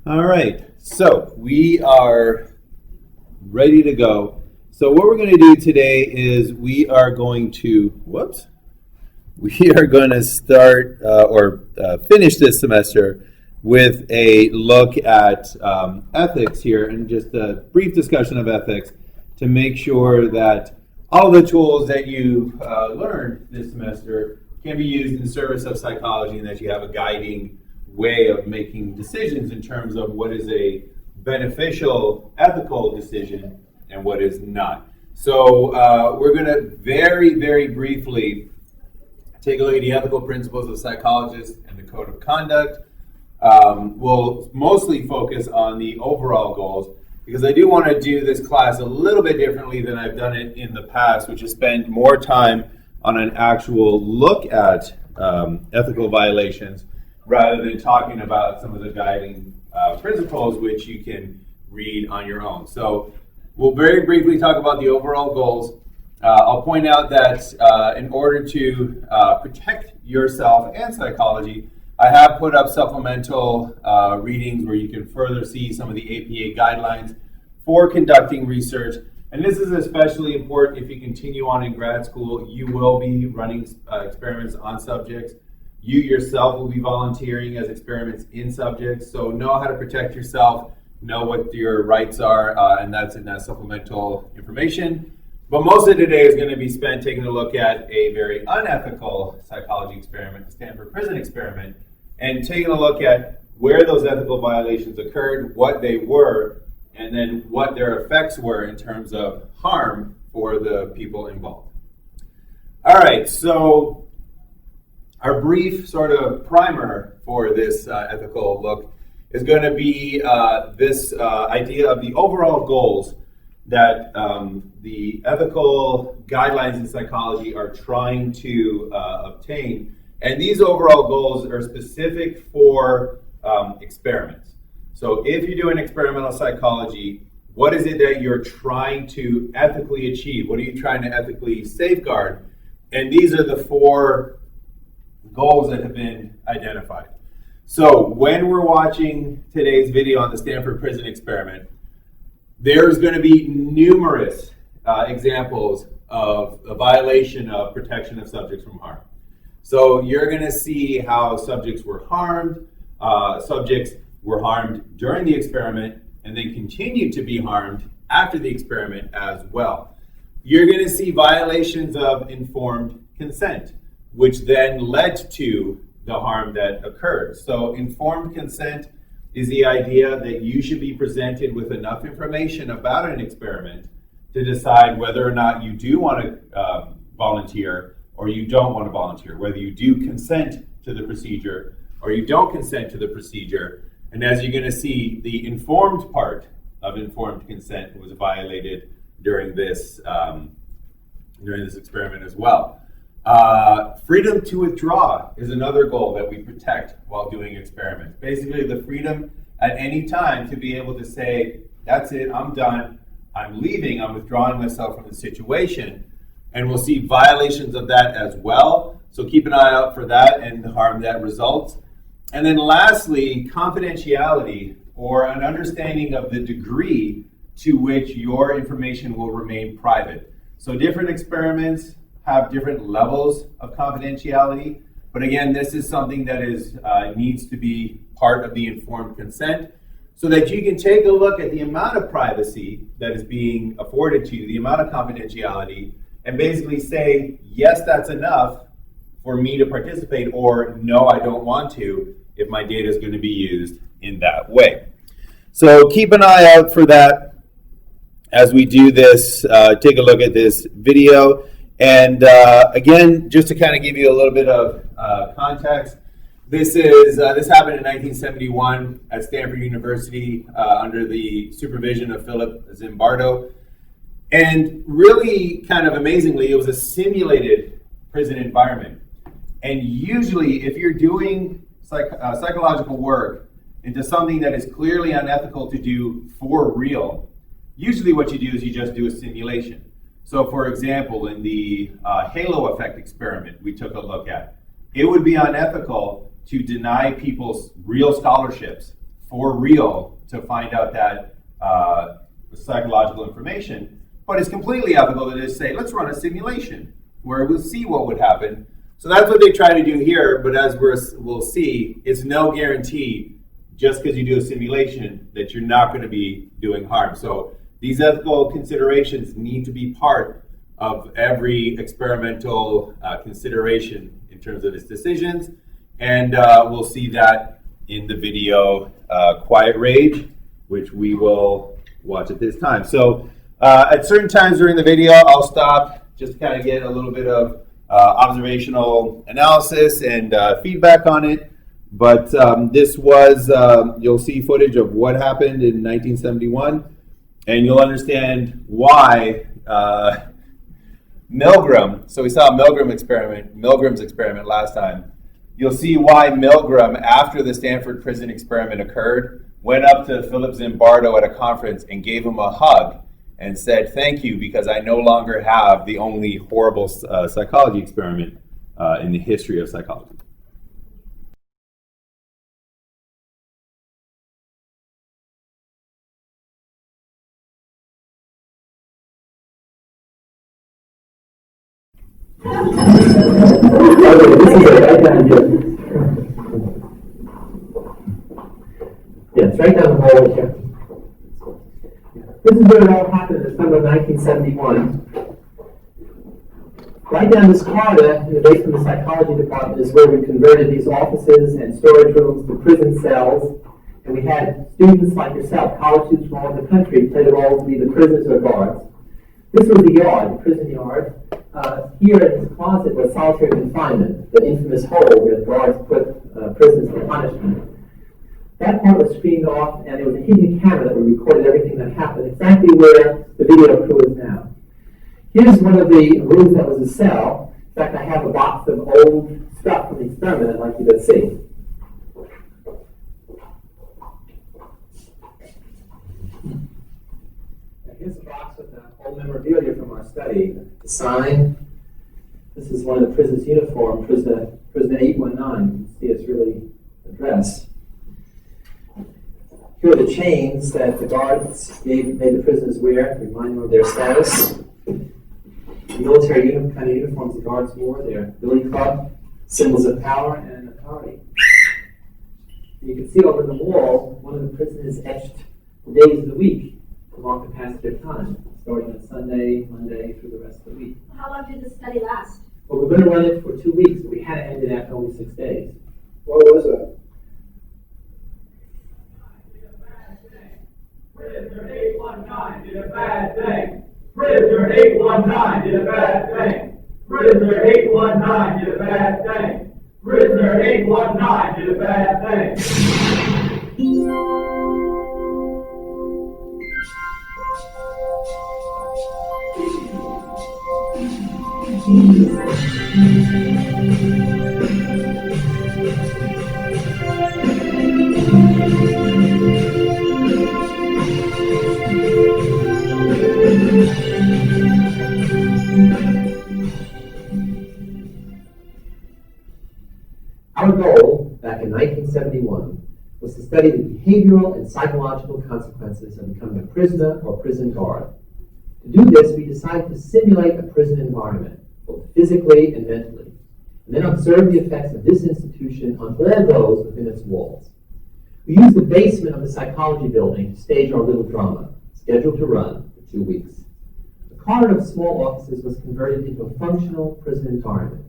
All right, so we are ready to go. So what we're going to do today is we are going to start or finish this semester with a look at ethics here, and just a brief discussion of ethics to make sure that all the tools that you learned this semester can be used in service of psychology, and that you have a guiding way of making decisions in terms of what is a beneficial ethical decision and what is not. So we're going to very, very briefly take a look at the ethical principles of psychologists and the code of conduct. We'll mostly focus on the overall goals, because I do want to do this class a little bit differently than I've done it in the past, which is spend more time on an actual look at ethical violations rather than talking about some of the guiding principles which you can read on your own. So we'll very briefly talk about the overall goals. I'll point out that in order to protect yourself and psychology, I have put up supplemental readings where you can further see some of the APA guidelines for conducting research. And this is especially important if you continue on in grad school. You will be running experiments on subjects. You yourself will be volunteering as experiments in subjects. So know how to protect yourself, know what your rights are, and that's in that supplemental information. But most of today is going to be spent taking a look at a very unethical psychology experiment, the Stanford prison experiment, and taking a look at where those ethical violations occurred, what they were, and then what their effects were in terms of harm for the people involved. All right, so our brief sort of primer for this ethical look is going to be this idea of the overall goals that the ethical guidelines in psychology are trying to obtain. And these overall goals are specific for experiments. So if you're doing experimental psychology, what is it that you're trying to ethically achieve? What are you trying to ethically safeguard? And these are the four goals that have been identified. So when we're watching today's video on the Stanford prison experiment, there's going to be numerous examples of a violation of protection of subjects from harm. So you're going to see how subjects were harmed during the experiment, and then continue to be harmed after the experiment as well. You're going to see violations of informed consent, which then led to the harm that occurred. So informed consent is the idea that you should be presented with enough information about an experiment to decide whether or not you do want to volunteer or you don't want to volunteer, whether you do consent to the procedure or you don't consent to the procedure. And as you're going to see, the informed part of informed consent was violated during this experiment as well. Freedom to withdraw is another goal that we protect while doing experiments. Basically, the freedom at any time to be able to say, that's it, I'm done, I'm leaving, I'm withdrawing myself from the situation. And we'll see violations of that as well. So keep an eye out for that and the harm that results. And then lastly, confidentiality, or an understanding of the degree to which your information will remain private. So different experiments have different levels of confidentiality, but again, this is something that needs to be part of the informed consent, so that you can take a look at the amount of privacy that is being afforded to you, the amount of confidentiality, and basically say, yes, that's enough for me to participate, or no, I don't want to, if my data is going to be used in that way. So keep an eye out for that as we do this, take a look at this video. And again, just to kind of give you a little bit of context, this happened in 1971 at Stanford University under the supervision of Philip Zimbardo. And really, kind of amazingly, it was a simulated prison environment. And usually, if you're doing psychological work into something that is clearly unethical to do for real, usually what you do is you just do a simulation. So for example, in the halo effect experiment we took a look at, it would be unethical to deny people's real scholarships for real to find out that psychological information, but it's completely ethical to just say, let's run a simulation where we'll see what would happen. So that's what they try to do here, but as we'll see, it's no guarantee just because you do a simulation that you're not going to be doing harm. So these ethical considerations need to be part of every experimental consideration in terms of its decisions, and we'll see that in the video Quiet Rage, which we will watch at this time. So at certain times during the video, I'll stop just to kind of get a little bit of observational analysis and feedback on it. But this was, you'll see footage of what happened in 1971, and you'll understand why Milgram, so we saw Milgram's experiment last time. You'll see why Milgram, after the Stanford prison experiment occurred, went up to Philip Zimbardo at a conference and gave him a hug and said, thank you, because I no longer have the only horrible psychology experiment in the history of psychology. Yes, right down the hall here. This is where it all happened in the summer of 1971. Right down this corridor, in the basement of the psychology department, is where we converted these offices and storage rooms to prison cells. And we had students like yourself, college students from all over the country, play the roles of either prisoners or guards. This was the yard, the prison yard. Here in this closet was solitary confinement, the infamous hole where the guards put prisoners for punishment. That part was screened off, and there was a hidden camera that recorded everything that happened, exactly where the video crew is now. Here's one of the rooms that was a cell. In fact, I have a box of old stuff from the experiment I'd like you to see. Here's a box with the old memorabilia from our study. The sign. This is one of the prison's uniform, prisoner 819. You can see it's really a dress. Here are the chains that the guards made the prisoners wear to remind them of their status. The military kind of uniforms the guards wore, their billy club, symbols of power and authority. And you can see over the wall, one of the prisoners etched the days of the week to mark the passage of time, starting on Sunday, Monday, through the rest of the week. How long did the study last? Well, we're going to run it for 2 weeks, but we had to end it after only 6 days. What was that? Prisoner 819 did a bad thing. Prisoner 819 did a bad thing. Prisoner 819 did a bad thing. Prisoner 819 did a bad thing. Our goal, back in 1971, was to study the behavioral and psychological consequences of becoming a prisoner or prison guard. To do this, we decided to simulate a prison environment, both physically and mentally, and then observe the effects of this institution on all those within its walls. We used the basement of the psychology building to stage our little drama, scheduled to run for 2 weeks. The corridor of small offices was converted into a functional prison environment.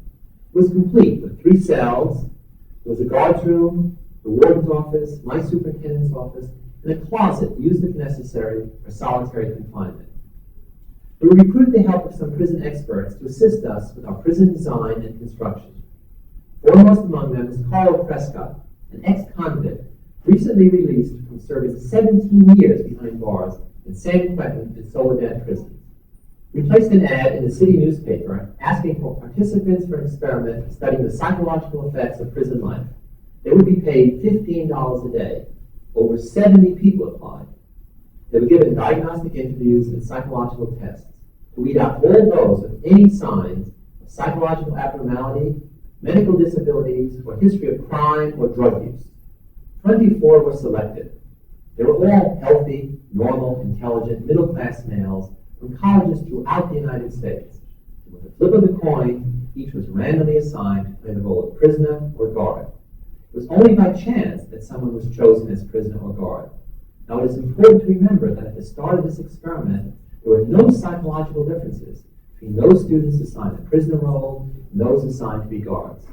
It was complete with 3 cells. There was a guard's room, the warden's office, my superintendent's office, and a closet used if necessary for solitary confinement. We recruited the help of some prison experts to assist us with our prison design and construction. Foremost among them is Carl Prescott, an ex-convict recently released from serving 17 years behind bars in San Quentin and Soledad prisons. We placed an ad in the city newspaper asking for participants for an experiment studying the psychological effects of prison life. They would be paid $15 a day. Over 70 people applied. They were given diagnostic interviews and psychological tests to weed out all those with any signs of psychological abnormality, medical disabilities, or history of crime or drug use. 24 were selected. They were all healthy, normal, intelligent, middle-class males from colleges throughout the United States. And with a flip of the coin, each was randomly assigned to play the role of prisoner or guard. It was only by chance that someone was chosen as prisoner or guard. Now, it is important to remember that at the start of this experiment, there were no psychological differences between those students assigned the prisoner role and those assigned to be guards.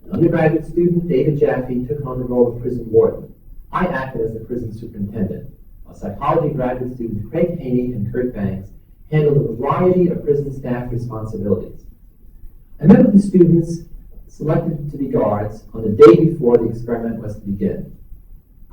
An undergraduate student, David Jaffe, took on the role of prison warden. I acted as the prison superintendent, while psychology graduate students Craig Haney and Kurt Banks handled a variety of prison staff responsibilities. I met with the students selected to be guards on the day before the experiment was to begin.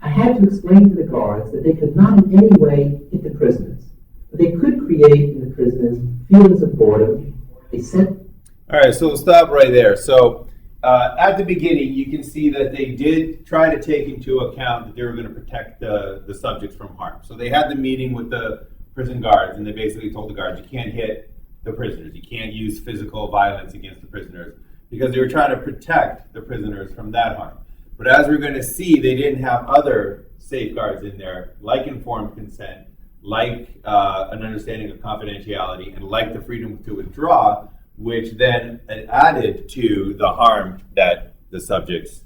I had to explain to the guards that they could not in any way hit the prisoners, but they could create in the prisoners feelings of boredom. All right, so we'll stop right there. So at the beginning, you can see that they did try to take into account that they were going to protect the subjects from harm. So they had the meeting with the prison guards, and they basically told the guards, you can't hit the prisoners. You can't use physical violence against the prisoners, because they were trying to protect the prisoners from that harm. But as we're going to see, they didn't have other safeguards in there, like informed consent, like an understanding of confidentiality, and like the freedom to withdraw, which then added to the harm that the subjects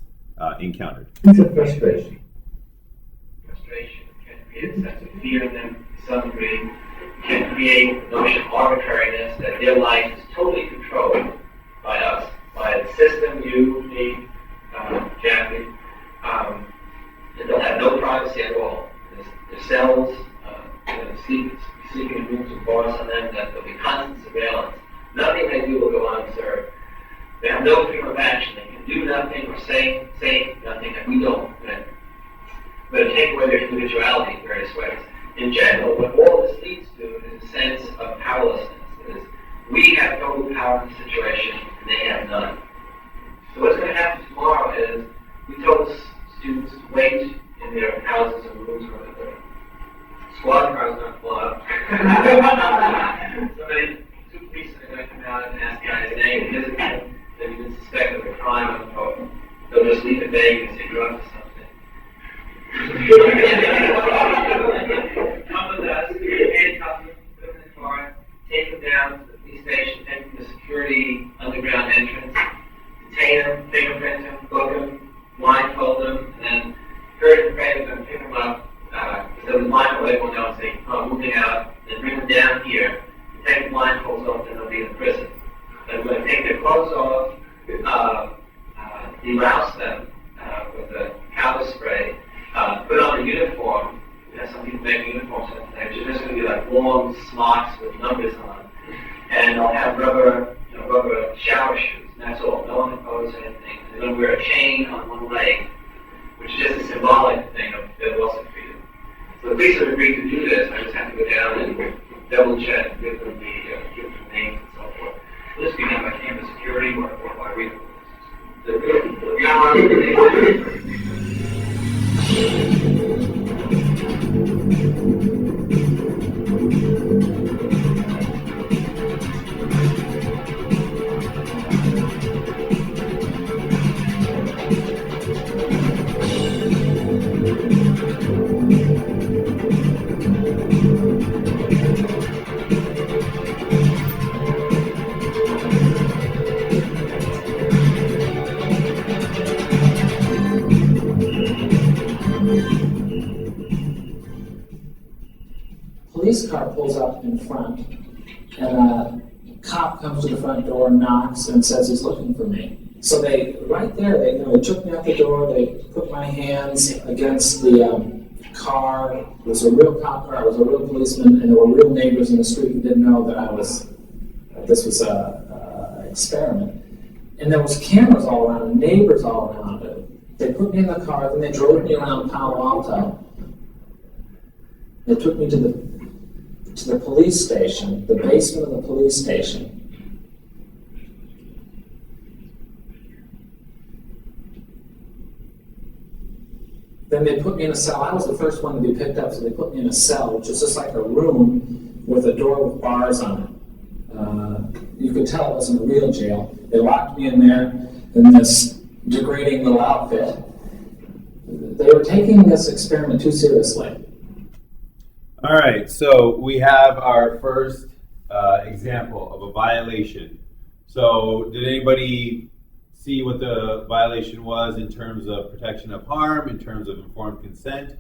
encountered. It's a frustration. Frustration can create a sense of fear in them to some degree, can create the notion of arbitrariness, that their life is totally controlled by us, by the system, you, me, Jackie, that they'll have no privacy at all. Their cells, sleeping in rooms with bars on them, that there'll be constant surveillance. Nothing they do will go unobserved. They have no freedom of action. They can do nothing or say nothing, and we don't. But it takes away their individuality in various ways. In general, what all this leads to is a sense of powerlessness. Is we have total power in the situation, and they have none. So what's going to happen tomorrow is we told students to wait in their houses and rooms where the squad car is going to pull up. Two police are going to come out and ask the guy's name, visit him, that he's been suspected of a crime on the phone. They'll just leave it vague and say drugs or something. Come with us, handcuff them, put them in the car, take them down to the police station, take them to the security underground entrance, detain them, fingerprint them, book them, blindfold them, and then Kurt and Craig are going to pick them up. So the blindfold everyone knows they come moving out, then bring them down here, take the blindfolds off, and they'll be in prison. And we're going to take their clothes off, delouse them with a powder spray, put on a uniform. Some people make uniforms sometimes. They're just going to be like long smocks with numbers on, and they'll have rubber shower shoes. And that's all. No one can pose anything. They're going to wear a chain on one leg, which is just a symbolic thing of their loss of freedom. So the police have agreed to do this. I just have to go down and double check, give them the names and so forth. Will this be done by campus security or by reading? Police car pulls up in front, and a cop comes to the front door, knocks, and says he's looking for me. So they took me out the door, they put my hands against the car. It was a real cop car, it was a real policeman, and there were real neighbors in the street who didn't know that this was an experiment. And there was cameras all around, and neighbors all around it. They put me in the car, then they drove me around Palo Alto. They took me to the police station, the basement of the police station. Then they put me in a cell. I was the first one to be picked up, so they put me in a cell, which is just like a room with a door with bars on it. You could tell it wasn't a real jail. They locked me in there in this degrading little outfit. They were taking this experiment too seriously. All right, so we have our first example of a violation. So did anybody see what the violation was in terms of protection of harm, in terms of informed consent,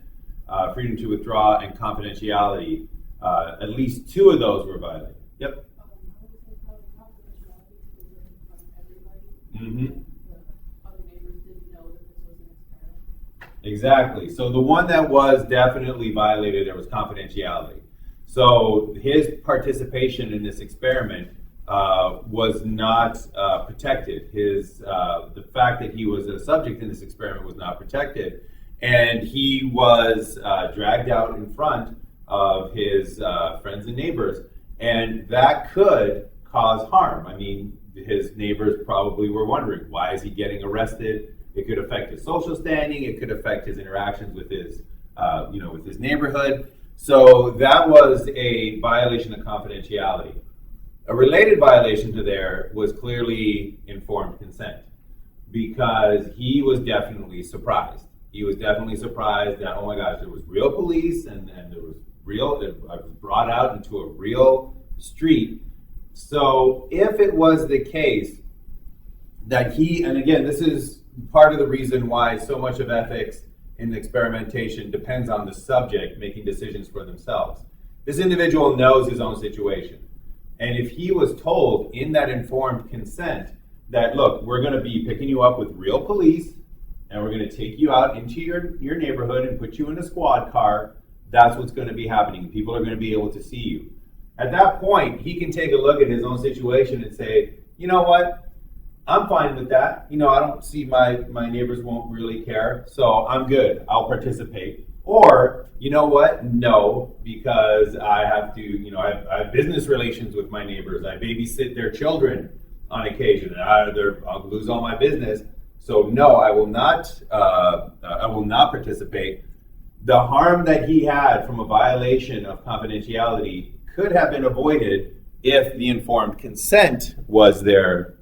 freedom to withdraw, and confidentiality? At least two of those were violated. Yep. Mm-hmm. Exactly. So the one that was definitely violated, there was confidentiality. So his participation in this experiment was not protected. The fact that he was a subject in this experiment was not protected, and he was dragged out in front of his friends and neighbors, and that could cause harm. I mean, his neighbors probably were wondering, why is he getting arrested? It could affect his social standing. It could affect his interactions with his, with his neighborhood. So that was a violation of confidentiality. A related violation to there was clearly informed consent, because he was definitely surprised. He was definitely surprised that, oh my gosh, there was real police and there was I was brought out into a real street. So if it was the case that and again, this is part of the reason why so much of ethics in experimentation depends on the subject making decisions for themselves. This individual knows his own situation. And if he was told in that informed consent that, look, we're going to be picking you up with real police and we're going to take you out into your neighborhood and put you in a squad car, that's what's going to be happening. People are going to be able to see you. At that point, he can take a look at his own situation and say, you know what? I'm fine with that. I don't see my neighbors won't really care, so I'm good. I'll participate. Or, you know what? No, because I have to, I have business relations with my neighbors. I babysit their children on occasion, and I'll lose all my business. So no, I will not. I will not participate. The harm that he had from a violation of confidentiality could have been avoided if the informed consent was there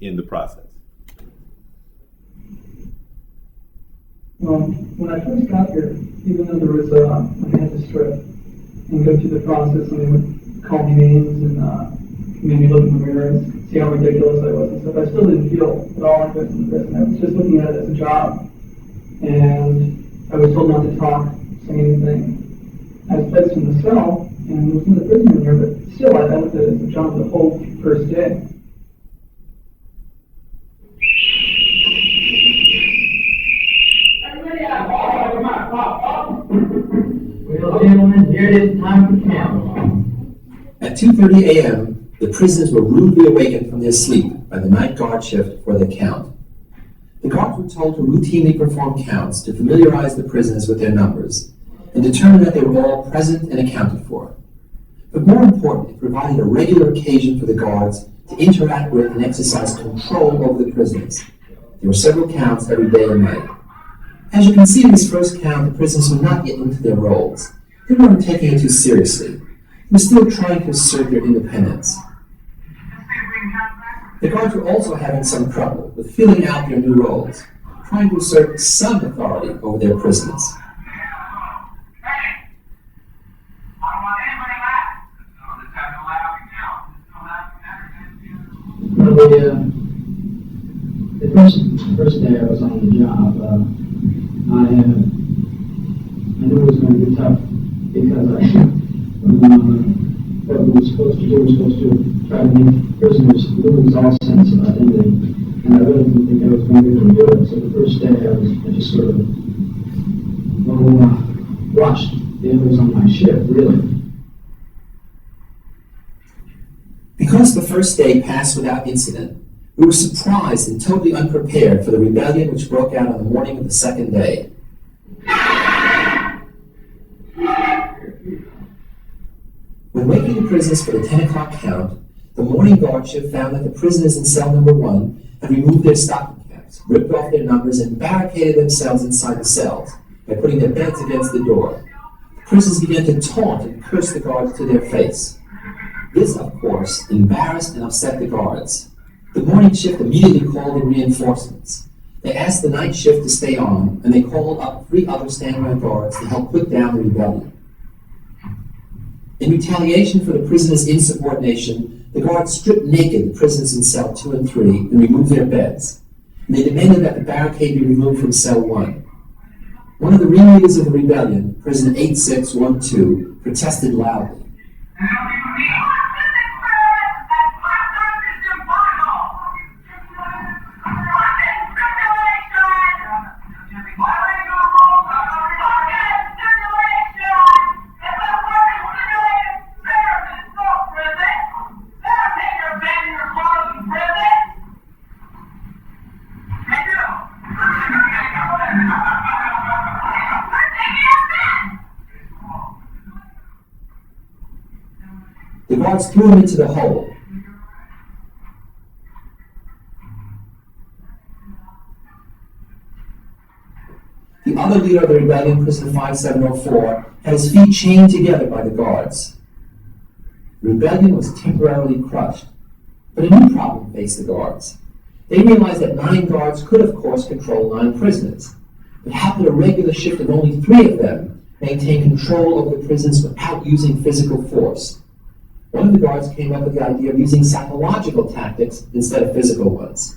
in the process. When I first got here, even though there was I had to strip and go through the process, and they would call me names and made me look in the mirror and see how ridiculous I was and stuff, I still didn't feel at all like this in prison. I was just looking at it as a job, and I was told not to talk, say anything. I was placed in the cell, and there was another prisoner in there, but still I looked at it as a job the whole first day. Well, gentlemen, here it is time for count. At 2:30 a.m., the prisoners were rudely awakened from their sleep by the night guard shift for their count. The guards were told to routinely perform counts to familiarize the prisoners with their numbers and determine that they were all present and accounted for. But more important, it provided a regular occasion for the guards to interact with and exercise control over the prisoners. There were several counts every day and night. As you can see in this first count, the prisoners were not yet into their roles. They weren't taking it too seriously. They were still trying to assert their independence. The guards were also having some trouble with filling out their new roles, trying to assert some authority over their prisoners. Well, the first day I was on the job, I knew it was going to be tough because what we were supposed to try to make prisoners lose all sense of identity, and I really didn't think I was going to be able to do it. So the first day I just sort of watched the others on my shift, really. Because the first day passed without incident, we were surprised and totally unprepared for the rebellion which broke out on the morning of the second day. When waking the prisoners for the 10 o'clock count, the morning guard shift found that the prisoners in cell number 1 had removed their stocking caps, ripped off their numbers, and barricaded themselves inside the cells by putting their beds against the door. The prisoners began to taunt and curse the guards to their face. This, of course, embarrassed and upset the guards. The morning shift immediately called in reinforcements. They asked the night shift to stay on, and they called up 3 other standby guards to help put down the rebellion. In retaliation for the prisoners' insubordination, the guards stripped naked the prisoners in cell 2 and 3 and removed their beds. And they demanded that the barricade be removed from cell 1. One of the ringleaders of the rebellion, prisoner 8612, protested loudly. The guards threw him into the hole. The other leader of the rebellion, prisoner 5704, had his feet chained together by the guards. The rebellion was temporarily crushed, but a new problem faced the guards. They realized that 9 guards could, of course, control 9 prisoners, but how could a regular shift of only 3 of them maintain control over the prisoners without using physical force? One of the guards came up with the idea of using psychological tactics instead of physical ones.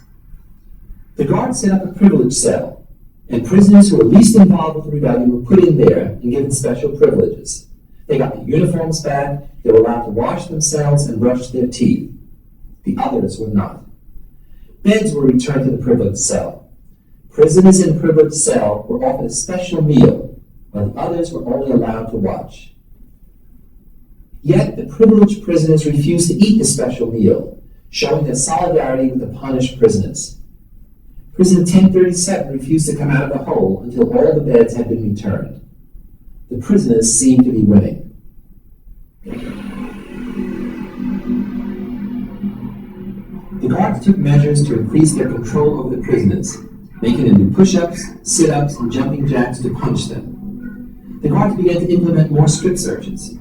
The guards set up a privilege cell, and prisoners who were least involved with the rebellion were put in there and given special privileges. They got their uniforms back, they were allowed to wash themselves and brush their teeth. The others were not. Beds were returned to the privileged cell. Prisoners in privileged cell were offered a special meal, while the others were only allowed to watch. Yet the privileged prisoners refused to eat the special meal, showing their solidarity with the punished prisoners. Prisoner 1037 refused to come out of the hole until all the beds had been returned. The prisoners seemed to be winning. The guards took measures to increase their control over the prisoners, making them do push-ups, sit-ups, and jumping jacks to punish them. The guards began to implement more strip searches.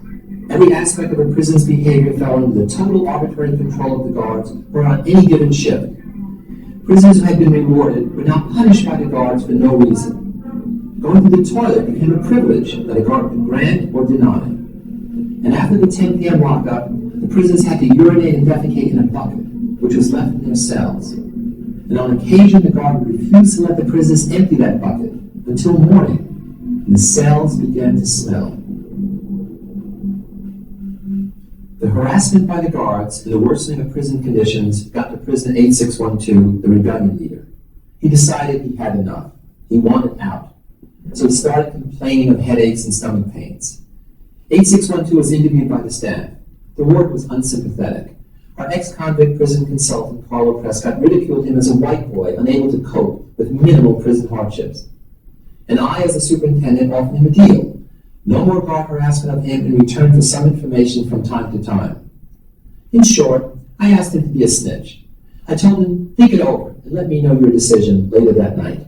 Every aspect of a prison's behavior fell under the total arbitrary control of the guards or on any given shift. Prisoners who had been rewarded were now punished by the guards for no reason. Going to the toilet became a privilege that a guard could grant or deny. And after the 10 p.m. lockup, the prisoners had to urinate and defecate in a bucket, which was left in their cells. And on occasion, the guard would refuse to let the prisoners empty that bucket until morning, and the cells began to smell. The harassment by the guards and the worsening of prison conditions got to prisoner 8612, the rebellion leader. He decided he had enough. He wanted out. So he started complaining of headaches and stomach pains. 8612 was interviewed by the staff. The warden was unsympathetic. Our ex-convict prison consultant, Carlo Prescott, ridiculed him as a white boy unable to cope with minimal prison hardships. And I, as the superintendent, offered him a deal. No more guard harassment of him in return for some information from time to time. In short, I asked him to be a snitch. I told him, think it over and let me know your decision later that night.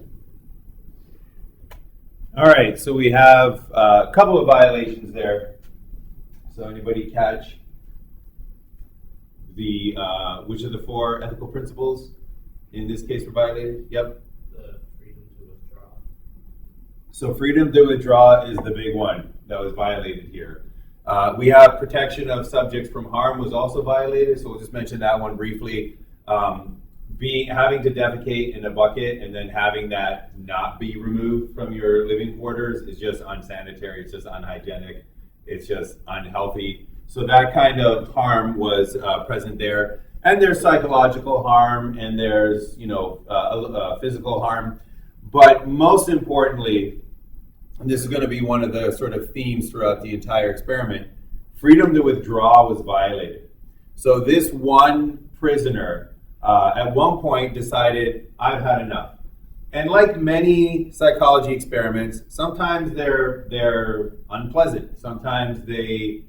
All right, so we have a couple of violations there. So anybody catch the which of the 4 ethical principles in this case were violated? Yep. The freedom to withdraw. So freedom to withdraw is the big one that was violated here. We have protection of subjects from harm was also violated, so we'll just mention that one briefly. Having to defecate in a bucket and then having that not be removed from your living quarters is just unsanitary, it's just unhygienic, it's just unhealthy. So that kind of harm was present there. And there's psychological harm and there's physical harm. But most importantly, and this is going to be one of the sort of themes throughout the entire experiment, freedom to withdraw was violated. So this one prisoner at one point decided, I've had enough. And like many psychology experiments, sometimes they're unpleasant. Sometimes they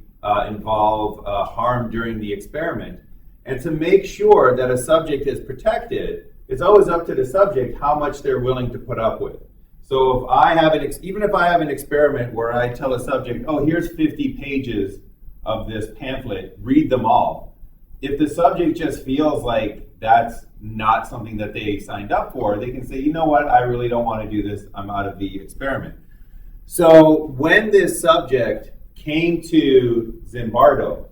involve harm during the experiment. And to make sure that a subject is protected, it's always up to the subject how much they're willing to put up with. So if I have even if I have an experiment where I tell a subject, oh, here's 50 pages of this pamphlet, read them all. if the subject just feels like that's not something that they signed up for, they can say, you know what, I really don't want to do this, I'm out of the experiment. So when this subject came to Zimbardo,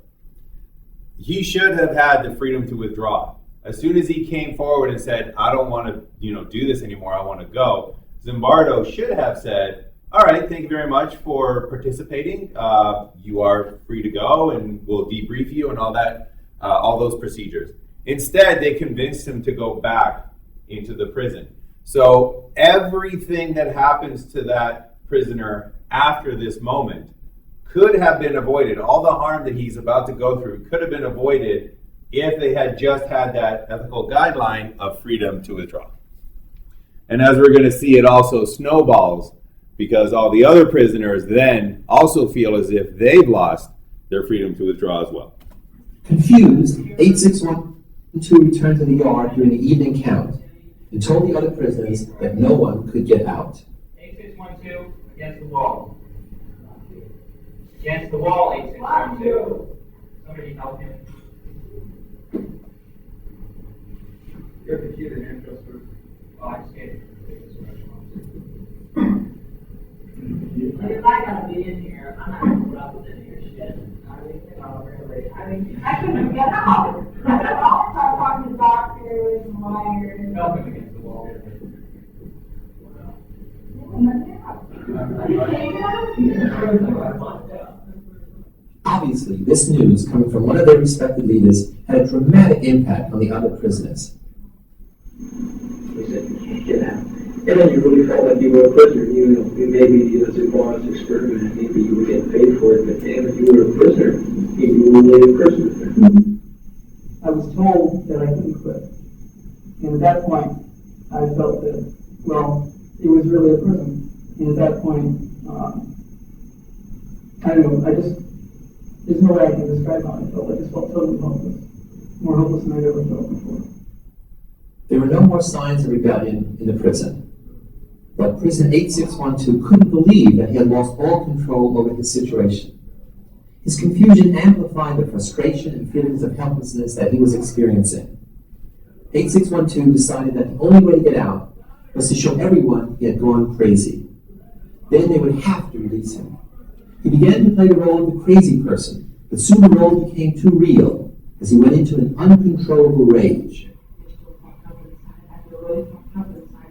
he should have had the freedom to withdraw. As soon as he came forward and said, I don't want to do this anymore, I want to go, Zimbardo should have said, all right, thank you very much for participating. You are free to go, and we'll debrief you and all that, all those procedures. Instead, they convinced him to go back into the prison. So everything that happens to that prisoner after this moment could have been avoided. All the harm that he's about to go through could have been avoided if they had just had that ethical guideline of freedom to withdraw. And as we're going to see, it also snowballs because all the other prisoners then also feel as if they've lost their freedom to withdraw as well. Confused, 8612 returned to the yard during the evening count and told the other prisoners that no one could get out. 8612, against the wall. Against the wall, 8612. Somebody help him. Your computer and just for Oh, I see. If I gotta be in here, I'm not gonna put up with any of your shit. Really. I couldn't get out. I start talking to doctors and lawyers. Help him against the wall. Obviously, this news coming from one of their respected leaders had a dramatic impact on the other prisoners. He said, you can't get out. And then you really felt like you were a prisoner. Maybe it was a bonus experiment, and maybe you were getting paid for it, but damn it, you were a prisoner. You were really a prisoner. I was told that I couldn't quit. And at that point, I felt that, well, it was really a prison. And at that point, I don't know, there's no way I can describe how I felt. I just felt totally hopeless. More hopeless than I'd ever felt before. There were no more signs of rebellion in the prison. But prisoner 8612 couldn't believe that he had lost all control over his situation. His confusion amplified the frustration and feelings of helplessness that he was experiencing. 8612 decided that the only way to get out was to show everyone he had gone crazy. Then they would have to release him. He began to play the role of the crazy person, but soon the role became too real as he went into an uncontrollable rage.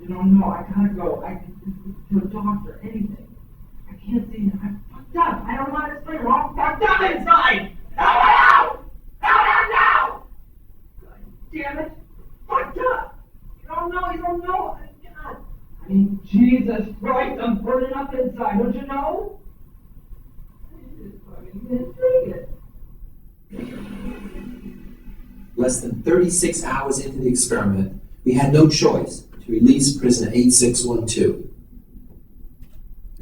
You don't know, I gotta go. I can to a doctor, anything. I can't see him. I'm fucked up. I don't want to explain. We're all fucked up inside. Help me out! Help me out now! God damn it. Fucked up. You don't know. God. I mean, Jesus Christ, I'm burning up inside. Don't you know? Less than 36 hours into the experiment, we had no choice to release prisoner 8612.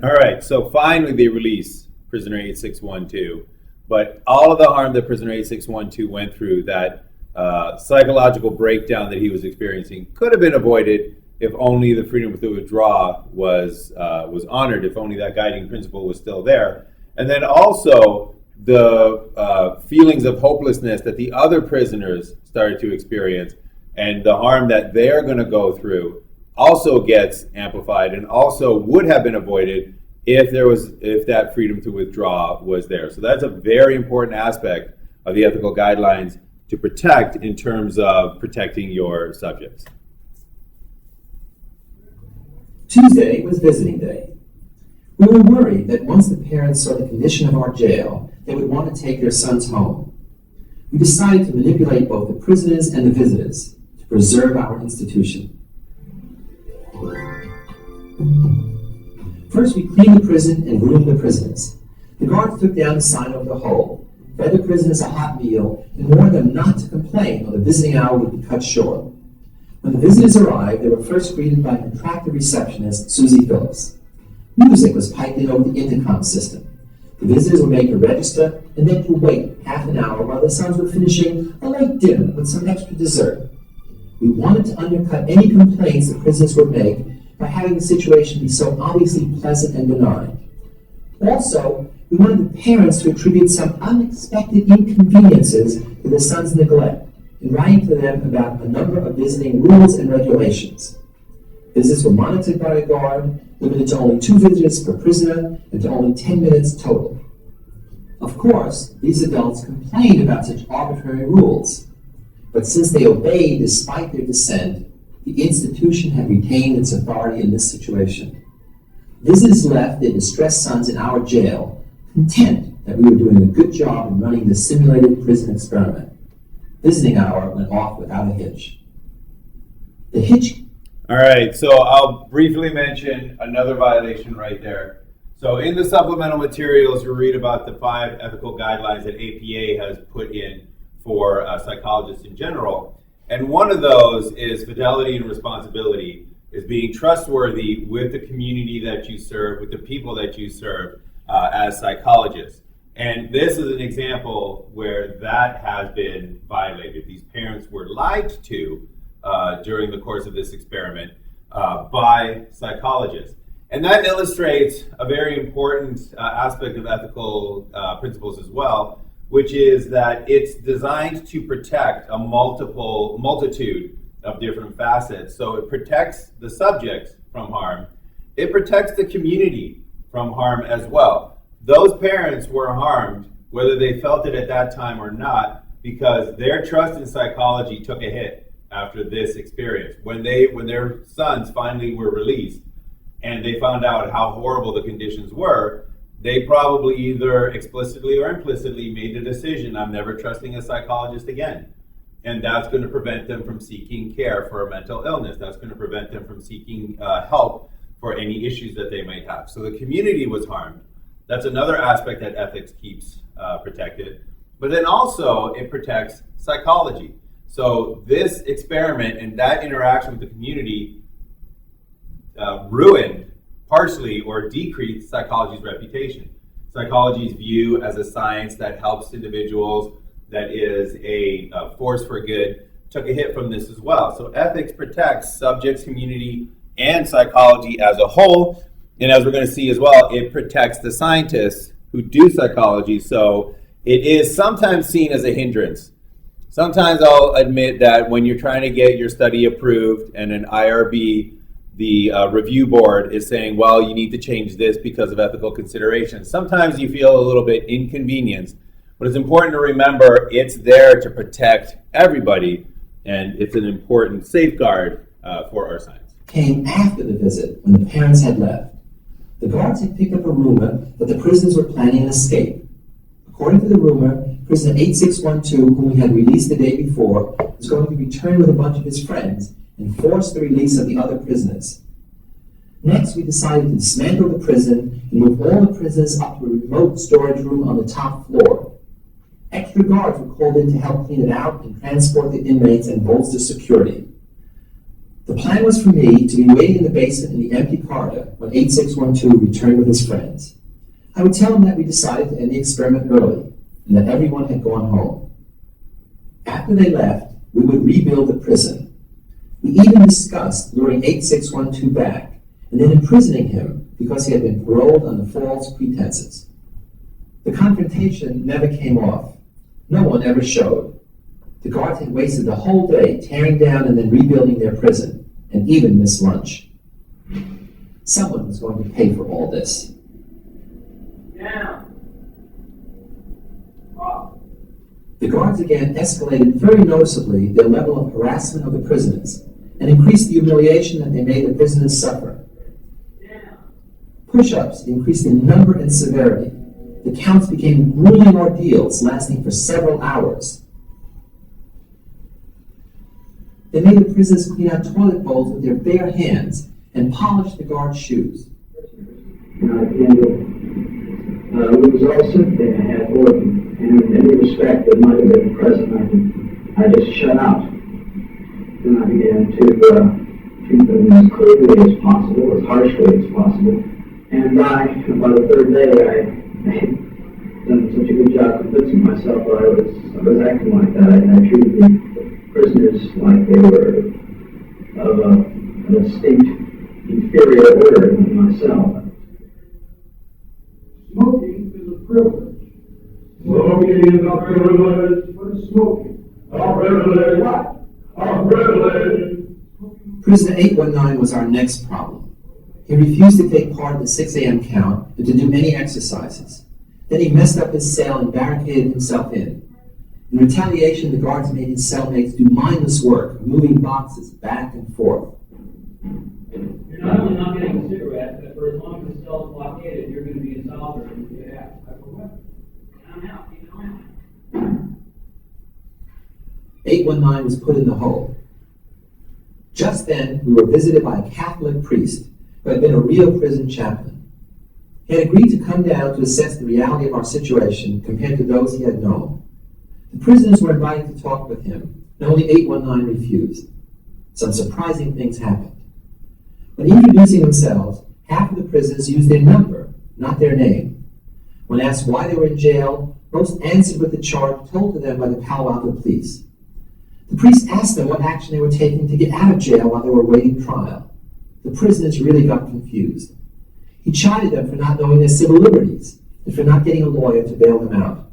All right, so finally they release prisoner 8612, but all of the harm that prisoner 8612 went through, that psychological breakdown that he was experiencing, could have been avoided if only the freedom to withdraw was honored, if only that guiding principle was still there. And then also the feelings of hopelessness that the other prisoners started to experience and the harm that they're going to go through also gets amplified and also would have been avoided if that freedom to withdraw was there. So that's a very important aspect of the ethical guidelines to protect in terms of protecting your subjects. Tuesday was visiting day. We were worried that once the parents saw the condition of our jail, they would want to take their sons home. We decided to manipulate both the prisoners and the visitors to preserve our institution. First, we cleaned the prison and groomed the prisoners. The guards took down the sign over the hole, fed the prisoners a hot meal, and warned them not to complain or the visiting hour would be cut short. When the visitors arrived, they were first greeted by an attractive receptionist, Susie Phillips. Music was piped in over the intercom system. The visitors were made to register and then to wait half an hour while their sons were finishing a late dinner with some extra dessert. We wanted to undercut any complaints the prisoners would make by having the situation be so obviously pleasant and benign. Also, we wanted the parents to attribute some unexpected inconveniences to their son's neglect in writing to them about a number of visiting rules and regulations. Visits were monitored by a guard, limited to only 2 visitors per prisoner and to only 10 minutes total. Of course, these adults complained about such arbitrary rules, but since they obeyed despite their dissent, the institution had retained its authority in this situation. Visitors left their distressed sons in our jail, content that we were doing a good job in running the simulated prison experiment. Visiting hour went off without a hitch. The hitch. All right, so I'll briefly mention another violation right there. So in the supplemental materials, you read about the 5 ethical guidelines that APA has put in for psychologists in general. And one of those is fidelity and responsibility, is being trustworthy with the community that you serve, with the people that you serve as psychologists. And this is an example where that has been violated. These parents were lied to during the course of this experiment by psychologists. And that illustrates a very important aspect of ethical principles as well, which is that it's designed to protect a multitude of different facets. So it protects the subjects from harm. It protects the community from harm as well. Those parents were harmed, whether they felt it at that time or not, because their trust in psychology took a hit after this experience. When their sons finally were released and they found out how horrible the conditions were, they probably either explicitly or implicitly made the decision, I'm never trusting a psychologist again. And that's going to prevent them from seeking care for a mental illness. That's going to prevent them from seeking help for any issues that they might have. So the community was harmed. That's another aspect that ethics keeps protected. But then also it protects psychology. So this experiment and that interaction with the community ruined partially or decreased psychology's reputation. Psychology's view as a science that helps individuals, that is a force for good, took a hit from this as well. So ethics protects subjects, community, and psychology as a whole. And as we're going to see as well, it protects the scientists who do psychology. So it is sometimes seen as a hindrance. Sometimes I'll admit that when you're trying to get your study approved and an IRB, the review board is saying, well, you need to change this because of ethical considerations. Sometimes you feel a little bit inconvenienced, but it's important to remember it's there to protect everybody, and it's an important safeguard for our science. Came after the visit when the parents had left. The guards had picked up a rumor that the prisoners were planning an escape. According to the rumor, prisoner 8612, whom we had released the day before, was going to return with a bunch of his friends and force the release of the other prisoners. Next, we decided to dismantle the prison and move all the prisoners up to a remote storage room on the top floor. Extra guards were called in to help clean it out and transport the inmates and bolster security. The plan was for me to be waiting in the basement in the empty corridor when 8612 returned with his friends. I would tell him that we decided to end the experiment early and that everyone had gone home. After they left, we would rebuild the prison. We even discussed luring 8612 back and then imprisoning him because he had been paroled under false pretenses. The confrontation never came off. No one ever showed. The guards had wasted the whole day tearing down and then rebuilding their prison, and even missed lunch. Someone was going to pay for all this. Down. Up. The guards again escalated very noticeably their level of harassment of the prisoners and increased the humiliation that they made the prisoners suffer. Down. Push-ups increased in number and severity. The counts became grueling ordeals lasting for several hours. They made the prisoners clean out toilet bowls with their bare hands and polish the guards' shoes. It was all sympathy I had for them, and in any respect that might have been present, I just shut out. Then I began to treat them as clearly as possible, as harshly as possible. And by the third day, I had done such a good job convincing myself that I was acting like that. I treated the prisoners like they were of a distinct inferior order than myself. Smoking is a privilege. Smoking is a privilege. What is smoking? A privilege. What? A privilege. Prisoner 819 was our next problem. He refused to take part in the 6 a.m. count and to do any exercises. Then he messed up his cell and barricaded himself in. In retaliation, the guards made his cellmates do mindless work, moving boxes back and forth. You're not only not getting a cigarette, but for as long as the cell's blockaded, you're going to be in solitary when you get out. I'm out. Keep it on. 819 was put in the hole. Just then, we were visited by a Catholic priest who had been a real prison chaplain. He had agreed to come down to assess the reality of our situation compared to those he had known. The prisoners were invited to talk with him, and only 819 refused. Some surprising things happened. When introducing themselves, half of the prisoners used their number, not their name. When asked why they were in jail, most answered with the charge told to them by the Palo Alto police. The priest asked them what action they were taking to get out of jail while they were awaiting trial. The prisoners really got confused. He chided them for not knowing their civil liberties and for not getting a lawyer to bail them out.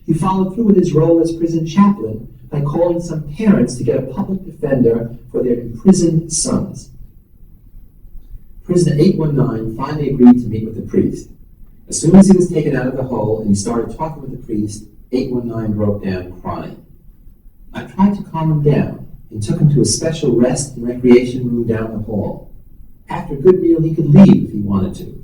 He followed through with his role as prison chaplain by calling some parents to get a public defender for their imprisoned sons. Prisoner 819 finally agreed to meet with the priest. As soon as he was taken out of the hole and he started talking with the priest, 819 broke down crying. I tried to calm him down and took him to a special rest and recreation room down the hall. After a good meal, he could leave if he wanted to.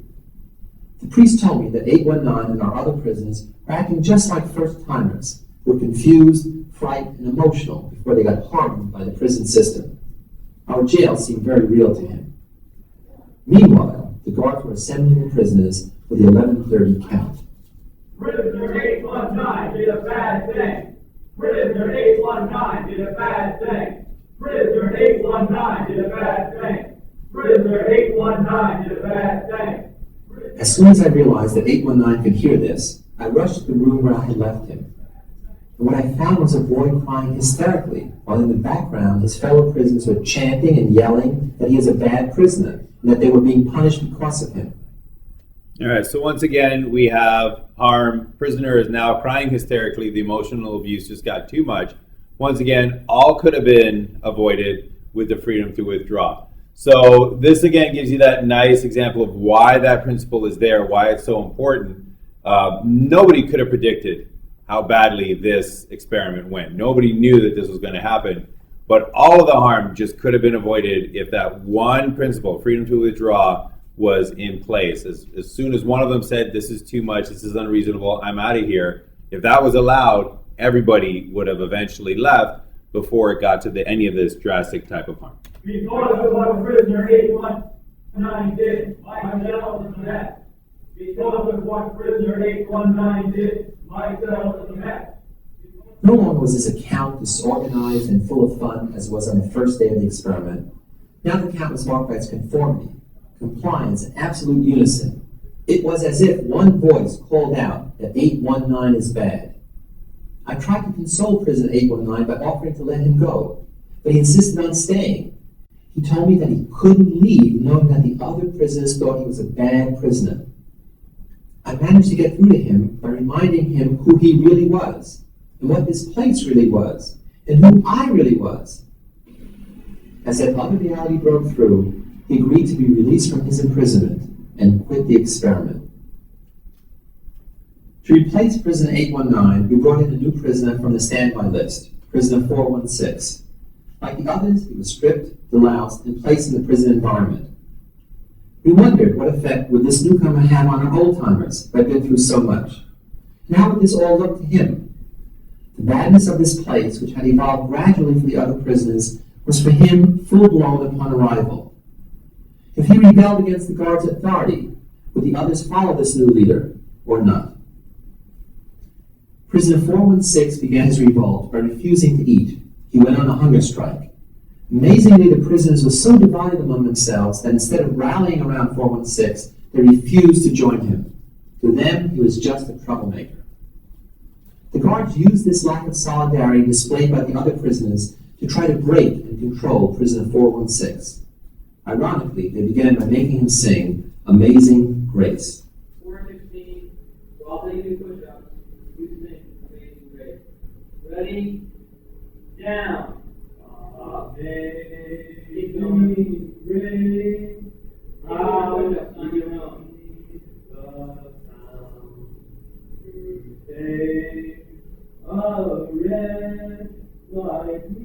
The priest told me that 819 and our other prisoners were acting just like first-timers, who were confused, frightened, and emotional before they got harmed by the prison system. Our jail seemed very real to him. Meanwhile, the guards were assembling the prisoners for the 11:30 count. Prisoner 819 did a bad thing. Prisoner 819 did a bad thing. Prisoner 819 did a bad thing. Prisoner 819 did a bad thing. As soon as I realized that 819 could hear this, I rushed to the room where I had left him. And what I found was a boy crying hysterically, while in the background his fellow prisoners were chanting and yelling that he is a bad prisoner and that they were being punished because of him. All right, so once again, we have harm. Prisoner is now crying hysterically. The emotional abuse just got too much. Once again, all could have been avoided with the freedom to withdraw. So this again gives you that nice example of why that principle is there, why it's so important. Nobody could have predicted how badly this experiment went. Nobody knew that this was going to happen. But all of the harm just could have been avoided if that one principle, freedom to withdraw, was in place. As soon as one of them said, this is too much, this is unreasonable, I'm out of here, if that was allowed, everybody would have eventually left before it got to any of this drastic type of harm. Because of what prisoner 819 did, my cell is a mess. Because of what prisoner 819 did, my cell is a mess. No longer was this account disorganized and full of fun as it was on the first day of the experiment. Now the account was marked by its conformity, compliance, and absolute unison. It was as if one voice called out that 819 is bad. I tried to console prisoner 819 by offering to let him go, but he insisted on staying. He told me that he couldn't leave knowing that the other prisoners thought he was a bad prisoner. I managed to get through to him by reminding him who he really was, and what this place really was, and who I really was. As that other reality broke through, he agreed to be released from his imprisonment and quit the experiment. To replace prisoner 819, we brought in a new prisoner from the standby list, prisoner 416. Like the others, he was stripped, deloused, and placed in the prison environment. We wondered what effect would this newcomer have on our old-timers who had been through so much. And how would this all look to him? The badness of this place, which had evolved gradually for the other prisoners, was for him full-blown upon arrival. If he rebelled against the guard's authority, would the others follow this new leader or not? Prisoner 416 began his revolt by refusing to eat. He went on a hunger strike. Amazingly, the prisoners were so divided among themselves that instead of rallying around 416, they refused to join him. To them, he was just a troublemaker. The guards used this lack of solidarity displayed by the other prisoners to try to break and control prisoner 416. Ironically, they began by making him sing Amazing Grace. 416, 12 you do push-ups. You sing Amazing Grace. Ready? Down. Keep going. Grace, How push-ups on your own. Take a wretch like me.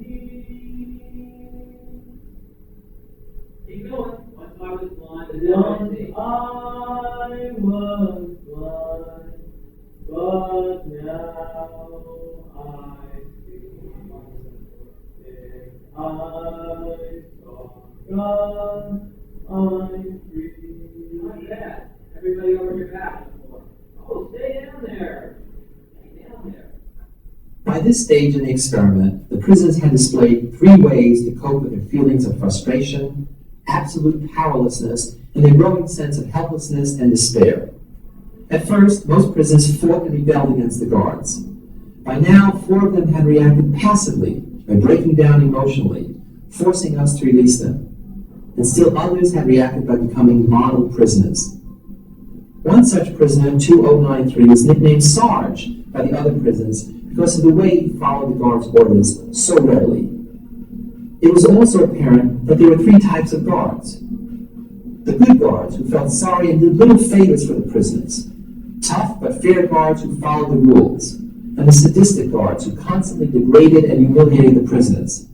Keep going. Once I was blind, and Once now I see. I was blind, but now I see. If I saw God, I'm free. How's that? Everybody over your back. Oh, stay down there. Stay down there. By this stage in the experiment, the prisoners had displayed 3 ways to cope with their feelings of frustration, absolute powerlessness, and a growing sense of helplessness and despair. At first, most prisoners fought and rebelled against the guards. By now, 4 of them had reacted passively by breaking down emotionally, forcing us to release them. And still others had reacted by becoming model prisoners. One such prisoner, 2093, was nicknamed Sarge by the other prisoners because of the way he followed the guards' orders so readily. It was also apparent that there were 3 types of guards. The good guards, who felt sorry and did little favors for the prisoners. Tough but fair guards who followed the rules. And the sadistic guards who constantly degraded and humiliated the prisoners.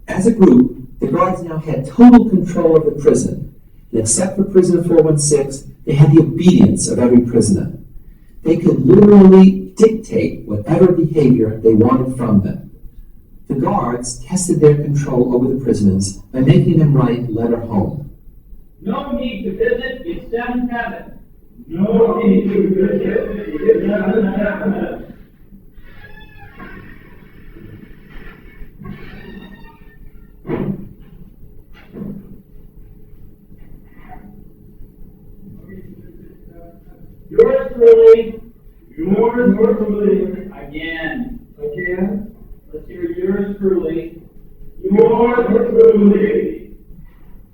As a group, the guards now had total control of the prison. And except for prisoner 416, they had the obedience of every prisoner. They could literally dictate whatever behavior they wanted from them. The guards tested their control over the prisoners by making them write letter home. No need to visit, it's 7-7. No need to visit, it's 7-7. Yours truly, Again. let's hear yours truly, Yours truly.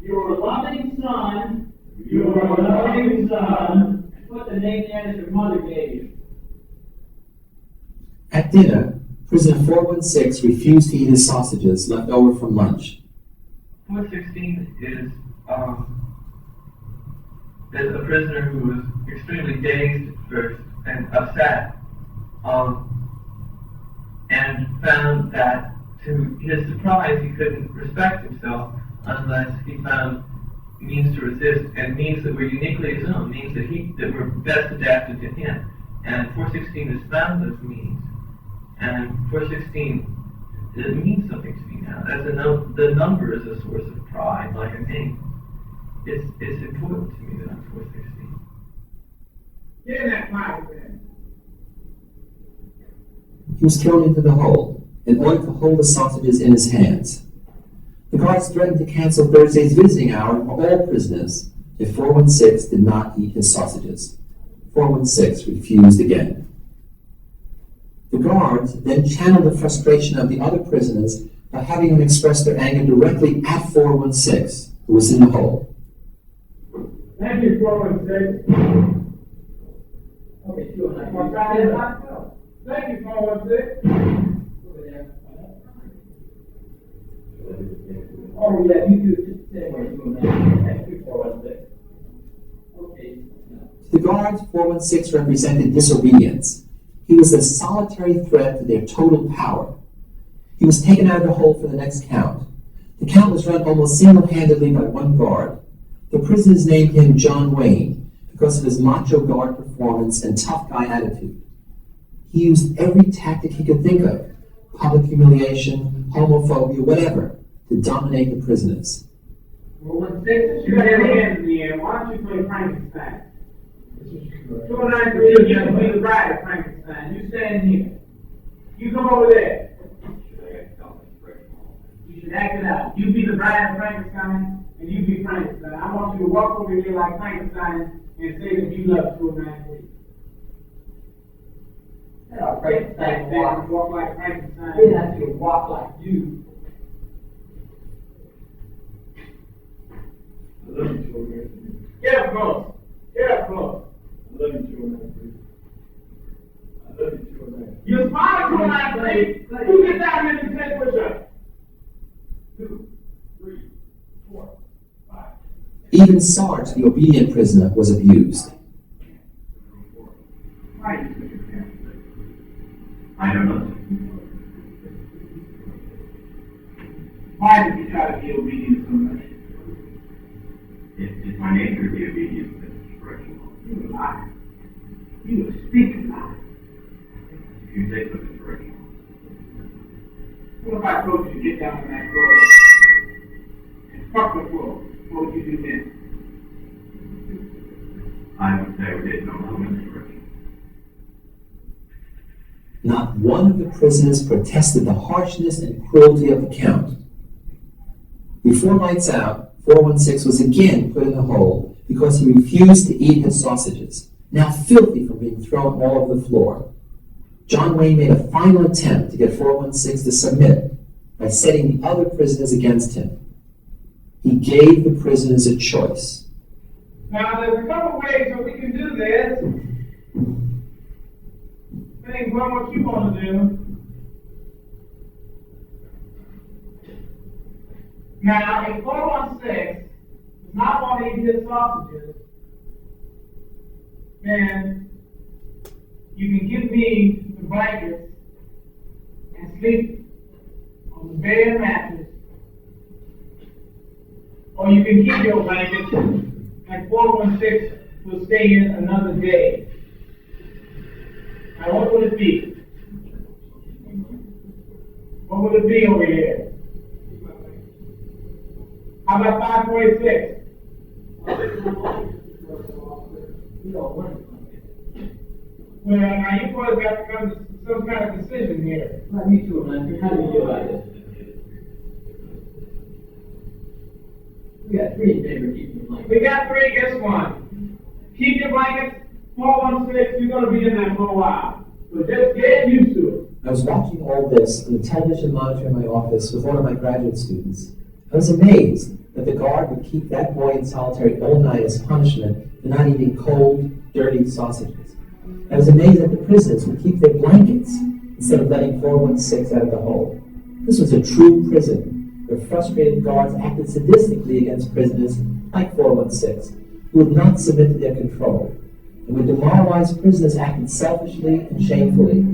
your loving son, Your loving son. and put the name there that your mother gave you. At dinner, prisoner 416 refused to eat his sausages left over from lunch. 416 is a prisoner who was extremely dazed at first and upset, and found that to his surprise he couldn't respect himself unless he found means to resist, and means that were uniquely his own, means that were best adapted to him. And 416 has found those means, and 416 it means something to me now. As the number is a source of pride, like a name. It's important to me that I'm 416. Get in that closet then. He was thrown into the hole in order to hold the sausages in his hands. The guards threatened to cancel Thursday's visiting hour for all prisoners if 416 did not eat his sausages. 416 refused again. The guards then channeled the frustration of the other prisoners by having them express their anger directly at 416, who was in the hole. Thank you, 416. Okay, 209. Thank you, 416. Over there. Oh, yeah, you do it just the same way you and Thank you, 416. Okay. To the guards, 416 represented disobedience. He was a solitary threat to their total power. He was taken out of the hole for the next count. The count was run almost single-handedly by one guard. The prisoners named him John Wayne because of his macho guard performance and tough guy attitude. He used every tactic he could think of, public humiliation, homophobia, whatever, to dominate the prisoners. 416, you got your hands in the air. Why don't you play Frankenstein? 293, you can be the bride of Frankenstein. You stand here. You come over there. You should act it out. You be the bride of Frankenstein, and you be Frankenstein. I want you to walk over here like Frankenstein and say that you love 293. Yeah, Frankenstein Walk like Frankenstein. He has to walk like you. I love you, 293. Get up close. Get up close. I love you, 293. Even Sarge, the obedient prisoner, was abused. Why are you such a parent? I don't know. Why did you try to be obedient so much? It's my nature to be obedient, Mr. Correctional. You a liar. You a speaking liar. If you say so, Mr. Correctional. What if I told you to get down on that floor and fuck the floor? What would you do then? I would say we didn't know how, Mr. Correctional. Not one of the prisoners protested the harshness and cruelty of the count. Before lights out, 416 was again put in the hole because he refused to eat his sausages, now filthy from being thrown all over the floor. John Wayne made a final attempt to get 416 to submit by setting the other prisoners against him. He gave the prisoners a choice. Now, there's a couple ways that we can do this. Depending on what you want to do. Now, if 416 does not want to eat his sausages, then you can give me the blankets and sleep on the bed and mattress, or you can keep your blankets and 416 will stay in another day. Now, what would it be? What would it be over here? How about 546? Well, now you boys got to come to some kind of decision here. Me too, man. How do you feel about this? We got three in favor of keeping the blanket. We got three, guess one. Keep your blankets, 416, you're going to be in there for a while. So just get used to it. I was watching all this on the television monitor in my office with one of my graduate students. I was amazed that the guard would keep that boy in solitary all night as punishment for not eating cold, dirty sausages. I was amazed that the prisoners would keep their blankets instead of letting 416 out of the hole. This was a true prison where frustrated guards acted sadistically against prisoners like 416 who would not submit to their control, and where demoralized prisoners acted selfishly and shamefully.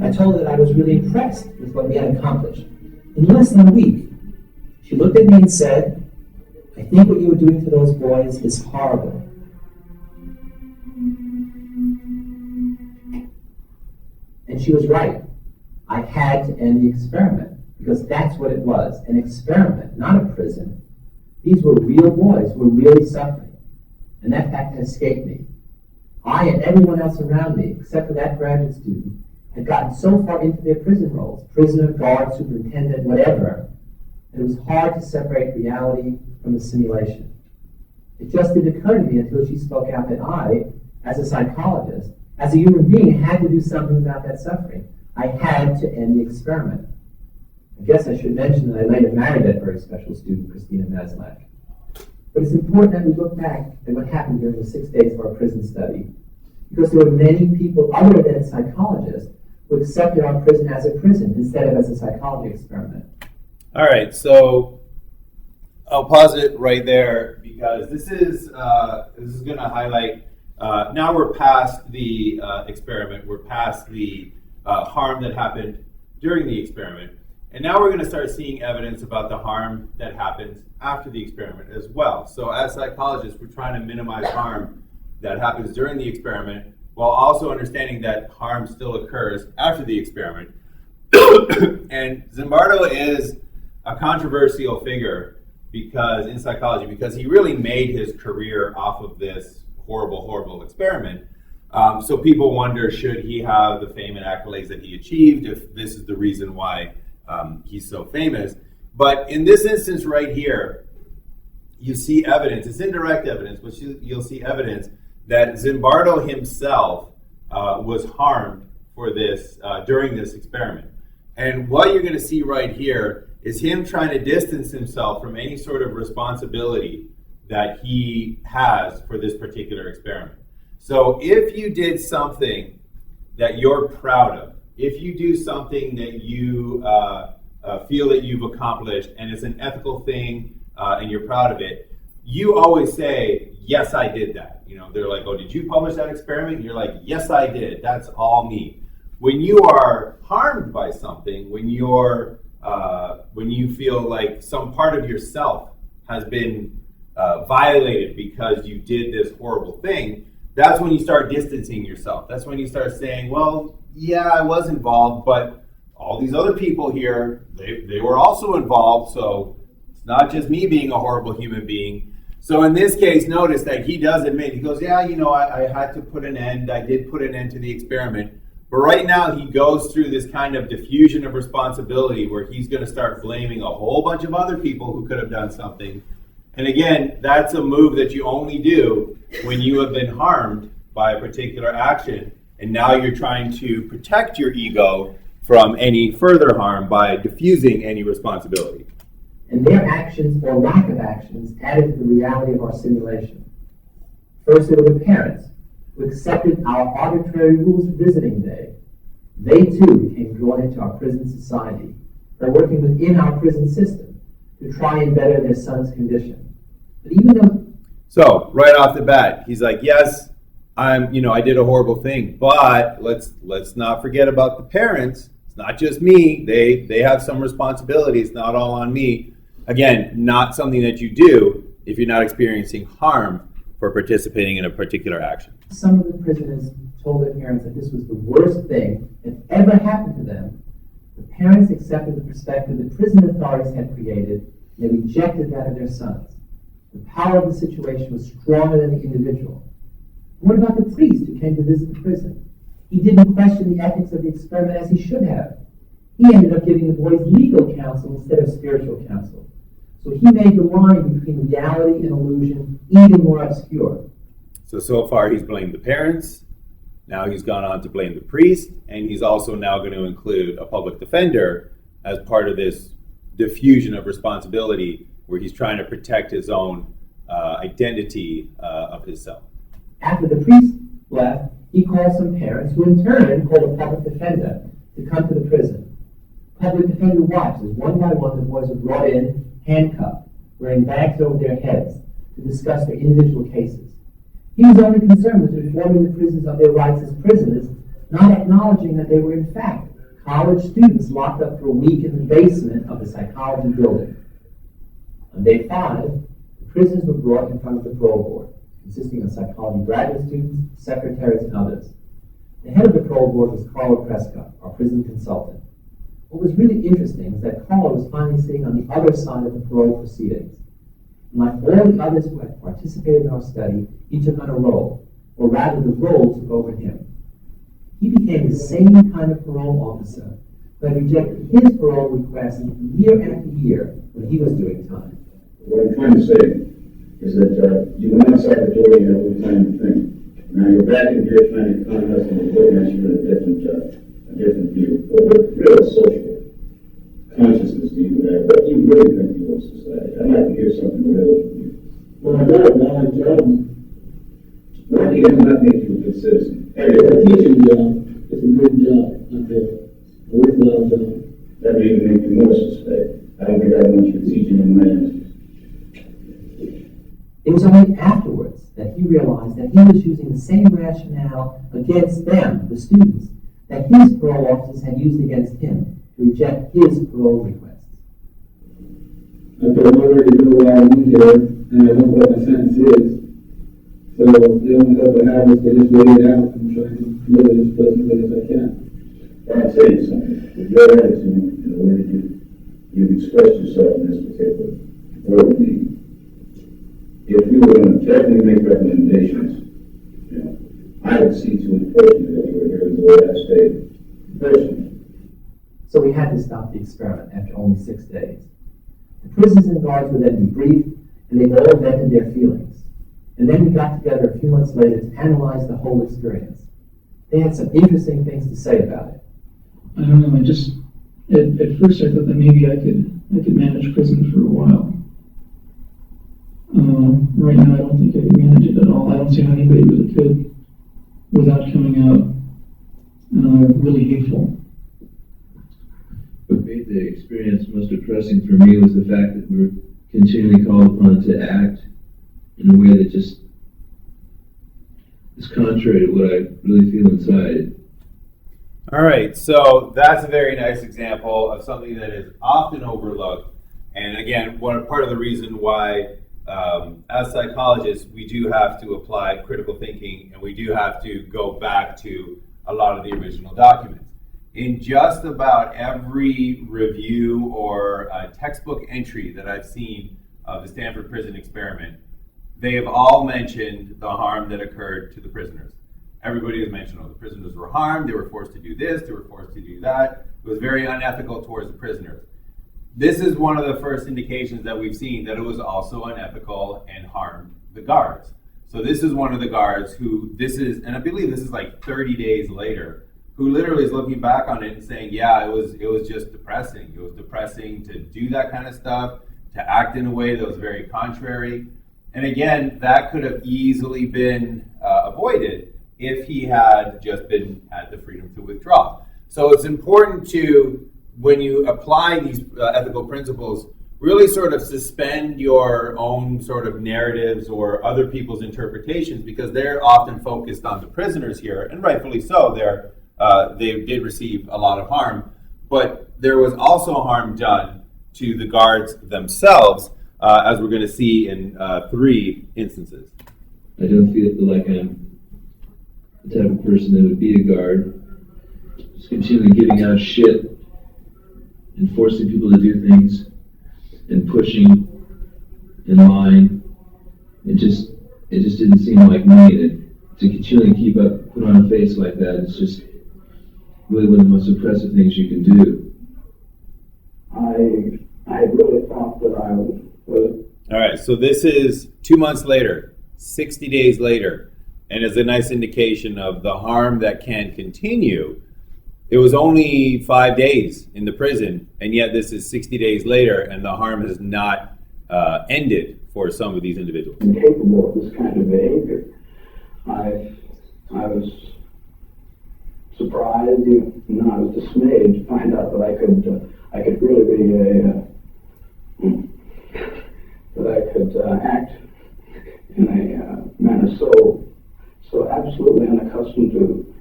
I told her that I was really impressed with what we had accomplished. In less than a week, she looked at me and said, "I think what you were doing to those boys is horrible." And she was right. I had to end the experiment, because that's what it was, an experiment, not a prison. These were real boys who were really suffering, and that fact had escaped me. I and everyone else around me, except for that graduate student, had gotten so far into their prison roles, prisoner, guard, superintendent, whatever, that it was hard to separate reality from the simulation. It just didn't occur to me until she spoke out that I, as a psychologist, as a human being, had to do something about that suffering. I had to end the experiment. I guess I should mention that I later married that very special student, Christina Maslach. But it's important that we look back at what happened during the 6 days of our prison study, because there were many people other than psychologists who accepted our prison as a prison instead of as a psychology experiment. All right, so I'll pause it right there because this is going to highlight. Now we're past the experiment. We're past the harm that happened during the experiment, and now we're going to start seeing evidence about the harm that happens after the experiment as well. So as psychologists, we're trying to minimize harm that happens during the experiment while also understanding that harm still occurs after the experiment. And Zimbardo is a controversial figure because in psychology, because he really made his career off of this horrible, horrible experiment. So people wonder, should he have the fame and accolades that he achieved if this is the reason why he's so famous? But in this instance right here, you see evidence, it's indirect evidence, but you'll see evidence that Zimbardo himself was harmed for this during this experiment. And what you're going to see right here is him trying to distance himself from any sort of responsibility that he has for this particular experiment. So if you did something that you're proud of, if you do something that you feel that you've accomplished and it's an ethical thing and you're proud of it, you always say, yes, I did that. You know, they're like, oh, did you publish that experiment? And you're like, yes, I did. That's all me. When you are harmed by something, when you feel like some part of yourself has been violated because you did this horrible thing, that's when you start distancing yourself. That's when you start saying, well, yeah, I was involved, but all these other people here, they were also involved, so it's not just me being a horrible human being. So in this case, notice that he does admit, he goes, yeah, you know, I had to put an end, I did put an end to the experiment. But right now he goes through this kind of diffusion of responsibility where he's going to start blaming a whole bunch of other people who could have done something. And again, that's a move that you only do when you have been harmed by a particular action, and now you're trying to protect your ego from any further harm by diffusing any responsibility. And their actions or lack of actions added to the reality of our simulation. First, there were the parents who accepted our arbitrary rules for visiting day. They too became drawn into our prison society by working within our prison system to try and better their son's condition. But even though... So, right off the bat, he's like, yes, I did a horrible thing, but let's not forget about the parents. It's not just me. They have some responsibility. It's not all on me. Again, not something that you do if you're not experiencing harm for participating in a particular action. Some of the prisoners told their parents that this was the worst thing that ever happened to them. The parents accepted the perspective the prison authorities had created, and they rejected that of their sons. The power of the situation was stronger than the individual. What about the priest who came to visit the prison? He didn't question the ethics of the experiment as he should have. He ended up giving the boys legal counsel instead of spiritual counsel. So he made the line between reality and illusion even more obscure. So far he's blamed the parents, now he's gone on to blame the priest, and he's also now going to include a public defender as part of this diffusion of responsibility where he's trying to protect his own identity of himself. After the priest left, he called some parents who in turn called a public defender to come to the prison. Public defender watched as one by one the boys were brought in, handcuffed, wearing bags over their heads to discuss their individual cases. He was only concerned with informing the prisoners of their rights as prisoners, not acknowledging that they were in fact college students locked up for a week in the basement of the psychology building. On day 5, the prisoners were brought in front of the parole board, consisting of psychology graduate students, secretaries, and others. The head of the parole board was Carlo Prescott, our prison consultant. What was really interesting was that Carlo was finally sitting on the other side of the parole proceedings. And like all the others who had participated in our study, he took on a role, or rather the role took over him. He became the same kind of parole officer who had rejected his parole requests year after year when he was doing time. What I'm trying to say is that you went outside the door, you had a little time to think. Now you're back in here trying to con us and looking at you in a different view. What real social consciousness do you have? What do you really think you want society? I'd like to hear something real from you. Well, I got a bad job. Why do you not make you a good citizen? Hey, it's a teaching job. It's a good job. I feel a worthwhile job. That may even make you more suspect. I don't think I want you teaching them manners. It was only afterwards that he realized that he was using the same rationale against them, the students, that his parole officers had used against him to reject his parole requests. I feel I'm ready to go while I'm in here, and I know what my sentence is. So the only hope I have is to just wait it out and try to live it as pleasantly as I can. I'll tell you something. With your attitude and the way that you've expressed yourself in this particular board meeting, if you were going to definitely make recommendations, I would see to it personally that you were here the last day. Personally. So we had to stop the experiment after only 6 days. The prisoners and guards were then debriefed, and they all vented their feelings. And then we got together a few months later to analyze the whole experience. They had some interesting things to say about it. I don't know, at first I thought that maybe I could manage prison for a while. Right now I don't think I could manage it at all. I don't see how anybody really could without coming out really hateful. What made the experience most depressing for me was the fact that we were continually called upon to act in a way that just is contrary to what I really feel inside. All right, so that's a very nice example of something that is often overlooked. And again, part of the reason why, as psychologists, we do have to apply critical thinking, and we do have to go back to a lot of the original documents. In just about every review or textbook entry that I've seen of the Stanford prison experiment, they have all mentioned the harm that occurred to the prisoners. Everybody has mentioned, the prisoners were harmed, they were forced to do this, they were forced to do that. It was very unethical towards the prisoners. This is one of the first indications that we've seen that it was also unethical and harmed the guards. So this is one of the guards who, and I believe this is like 30 days later, who literally is looking back on it and saying, yeah, it was just depressing. It was depressing to do that kind of stuff, to act in a way that was very contrary. And again, that could have easily been avoided if he had just had the freedom to withdraw. So it's important to, when you apply these ethical principles, really sort of suspend your own sort of narratives or other people's interpretations, because they're often focused on the prisoners here, and rightfully so. They did receive a lot of harm, but there was also harm done to the guards themselves, as we're going to see in 3 instances. I don't feel like I'm the type of person that would be a guard, just continually giving out shit and forcing people to do things and pushing in line. It just didn't seem like me to continually put on a face like that. It's just really one of the most oppressive things you can do. I really thought that I was. All right, so this is 2 months later, 60 days later, and is a nice indication of the harm that can continue. It was only 5 days in the prison, and yet this is 60 days later, and the harm has not ended for some of these individuals. Incapable of this kind of behavior. I was surprised, I was dismayed to find out that I could really be that I could act in a manner so absolutely unaccustomed to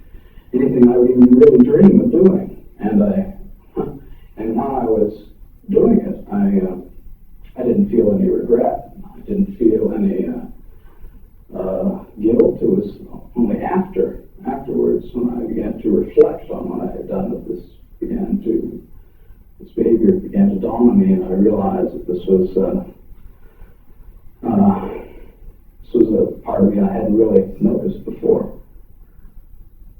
anything I would even really dream of doing. And while I was doing it, I didn't feel any regret. I didn't feel any guilt. It was only afterwards when I began to reflect on what I had done that this behavior began to dawn on me, and I realized that this was a part of me I hadn't really noticed before.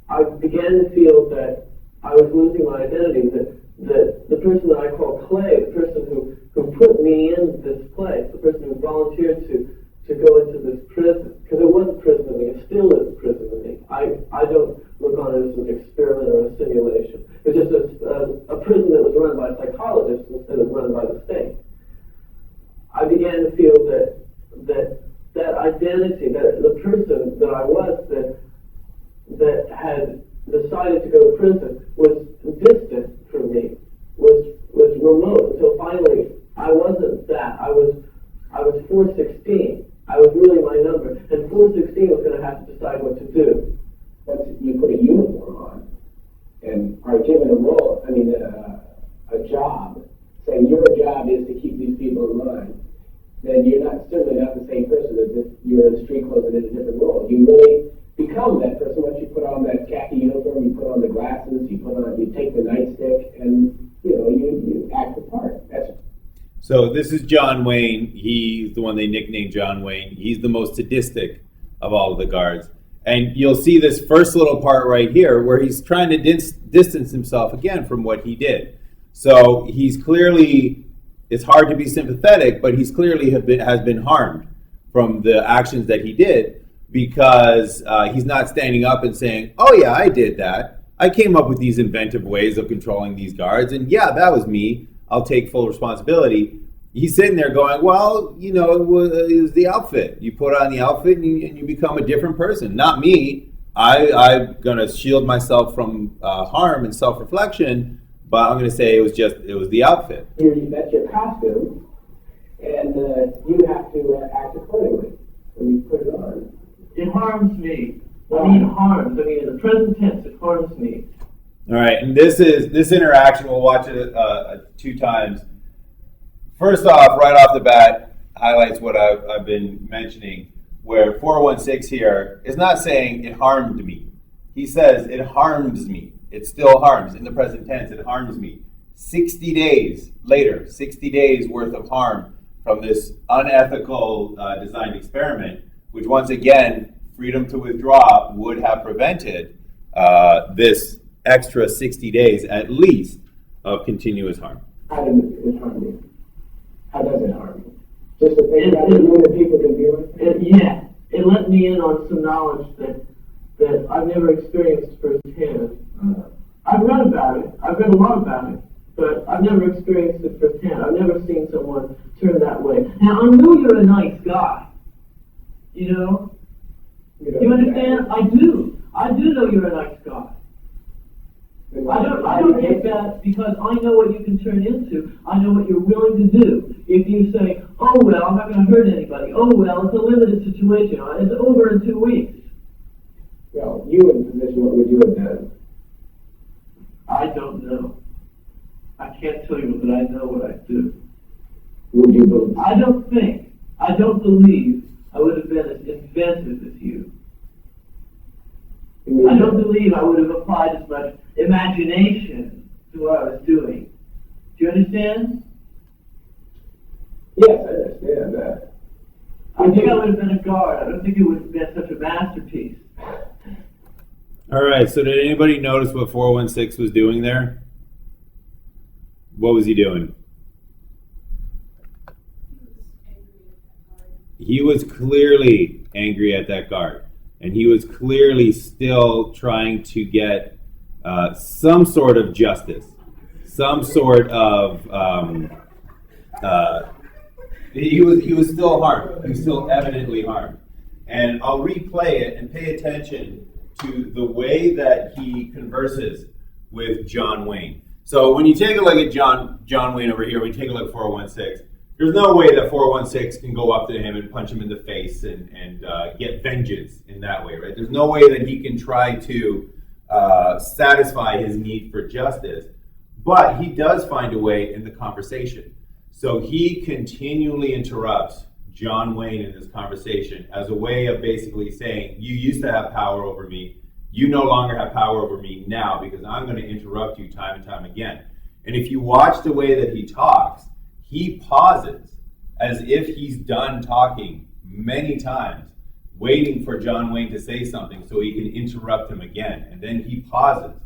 I began to feel that I was losing my identity, that the person that I call Clay, the person who put me in this place, the person who volunteered to go into this prison, because it was a prison to me, it still is a prison to me. I don't look on it as an experiment or a simulation. It's just a prison that was run by psychologists instead of run by the state. I began to feel that identity, that the person that I was, that had decided to go to prison, was distant from me, was remote, until finally I wasn't that. I was 416. I was really my number, and 416 was going to have to decide what to do. Once you put a uniform on and are given a role, a job, saying your job is to keep these people in line, then you're certainly not the same person as if you were in street clothes and in a different role. You really become that person once you put on that khaki uniform, you put on the glasses, you take the nightstick, and you act the part. So this is John Wayne. He's the one they nicknamed John Wayne. He's the most sadistic of all of the guards. And you'll see this first little part right here where he's trying to distance himself again from what he did. So he's clearly, it's hard to be sympathetic, but he's clearly has been harmed from the actions that he did, because he's not standing up and saying, oh yeah, I did that. I came up with these inventive ways of controlling these guards, and yeah, that was me. I'll take full responsibility. He's sitting there going, well, it was the outfit. You put on the outfit and you become a different person. Not me. I'm going to shield myself from harm and self-reflection, but I'm going to say it was the outfit. That's your costume, and you have to act accordingly. harms me. I mean harms. I mean in the present tense, it harms me. All right, and this interaction, we'll watch it 2 times. First off, right off the bat, highlights what I've been mentioning, where 416 here is not saying it harmed me. He says it harms me. It still harms. In the present tense, it harms me. 60 days later, 60 days worth of harm from this unethical designed experiment, which once again, freedom to withdraw would have prevented this extra 60 days at least of continuous harm. How does it harm you? How does it harm you? Just to think about it, that people can deal with it? Yeah, it let me in on some knowledge that I've never experienced firsthand. I've read about it. I've read a lot about it, but I've never experienced it firsthand. I've never seen someone turn that way. Now, I know you're a nice guy. You know? You understand? I do. I do know you're a nice guy. I don't get that because I know what you can turn into. I know what you're willing to do. If you say, oh, well, I'm not going to hurt anybody. Oh, well, it's a limited situation. It's over in 2 weeks. Well, you in the position, what would you have done? I don't know. I can't tell you, but I know what I'd do. Would you believe? I don't believe I would have been as inventive as you. I don't believe I would have applied as much imagination to what I was doing. Do you understand? Yes, I understand that. I think I would have been a guard. I don't think it would have been such a masterpiece. All right, so did anybody notice what 416 was doing there? What was he doing? He was clearly angry at that guard. And he was clearly still trying to get some sort of justice, some sort of. He was still harmed. He was still evidently harmed. And I'll replay it and pay attention to the way that he converses with John Wayne. So when you take a look at John Wayne over here, when you take a look at 416. There's no way that 416 can go up to him and punch him in the face and get vengeance in that way, right? There's no way that he can try to satisfy his need for justice, but he does find a way in the conversation. So he continually interrupts John Wayne in this conversation as a way of basically saying, you used to have power over me, you no longer have power over me now because I'm going to interrupt you time and time again. And if you watch the way that he talks, he pauses as if he's done talking many times, waiting for John Wayne to say something so he can interrupt him again. And then he pauses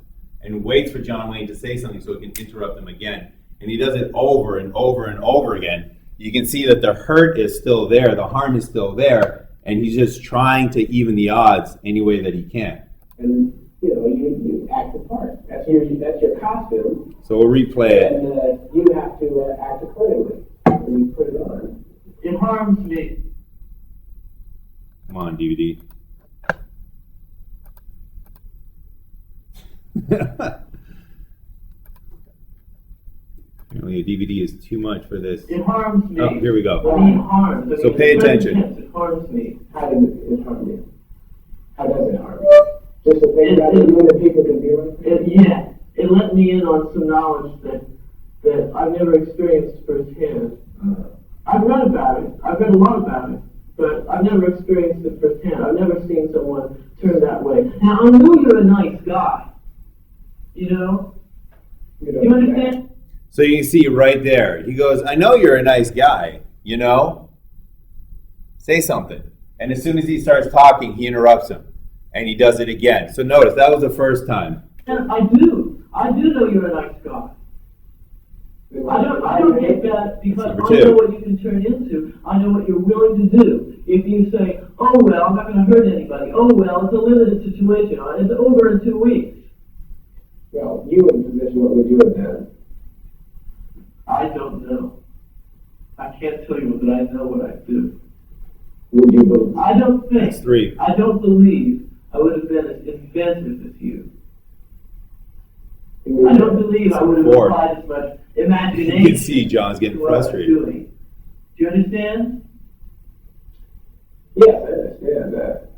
and waits for John Wayne to say something so he can interrupt him again. And he does it over and over and over again. You can see that the hurt is still there, the harm is still there, and he's just trying to even the odds any way that he can. And you act the part. That's your costume. So we'll replay it. And you have to act accordingly when you put it on. It harms me. Come on, DVD. Apparently a DVD is too much for this. It harms me. Oh, here we go. I mean harms. So pay attention. It harms me. How does it harm you? How does it harm you? Just to think about it, that people can deal with it? Yeah, it let me in on some knowledge that I've never experienced firsthand. I've read about it. I've read a lot about it, but I've never experienced it firsthand. I've never seen someone turn that way. Now, I know you're a nice guy. You know? You understand? So you can see right there, he goes, I know you're a nice guy, you know? Say something. And as soon as he starts talking, he interrupts him. And he does it again. So notice, that was the first time. And I do know you're a nice guy. I don't get that because I know what you can turn into. I know what you're willing to do. If you say, oh, well, I'm not going to hurt anybody. Oh, well, it's a limited situation. It's over in 2 weeks. Well, you in the position, what would you have done? I don't know. I can't tell you, but I know what I'd do. Would you believe? I don't think. That's 3. I don't believe I would have been as inventive as you. I don't believe I would have applied as much imagination. You can see John's getting frustrated. Do you understand? Yes, I understand that.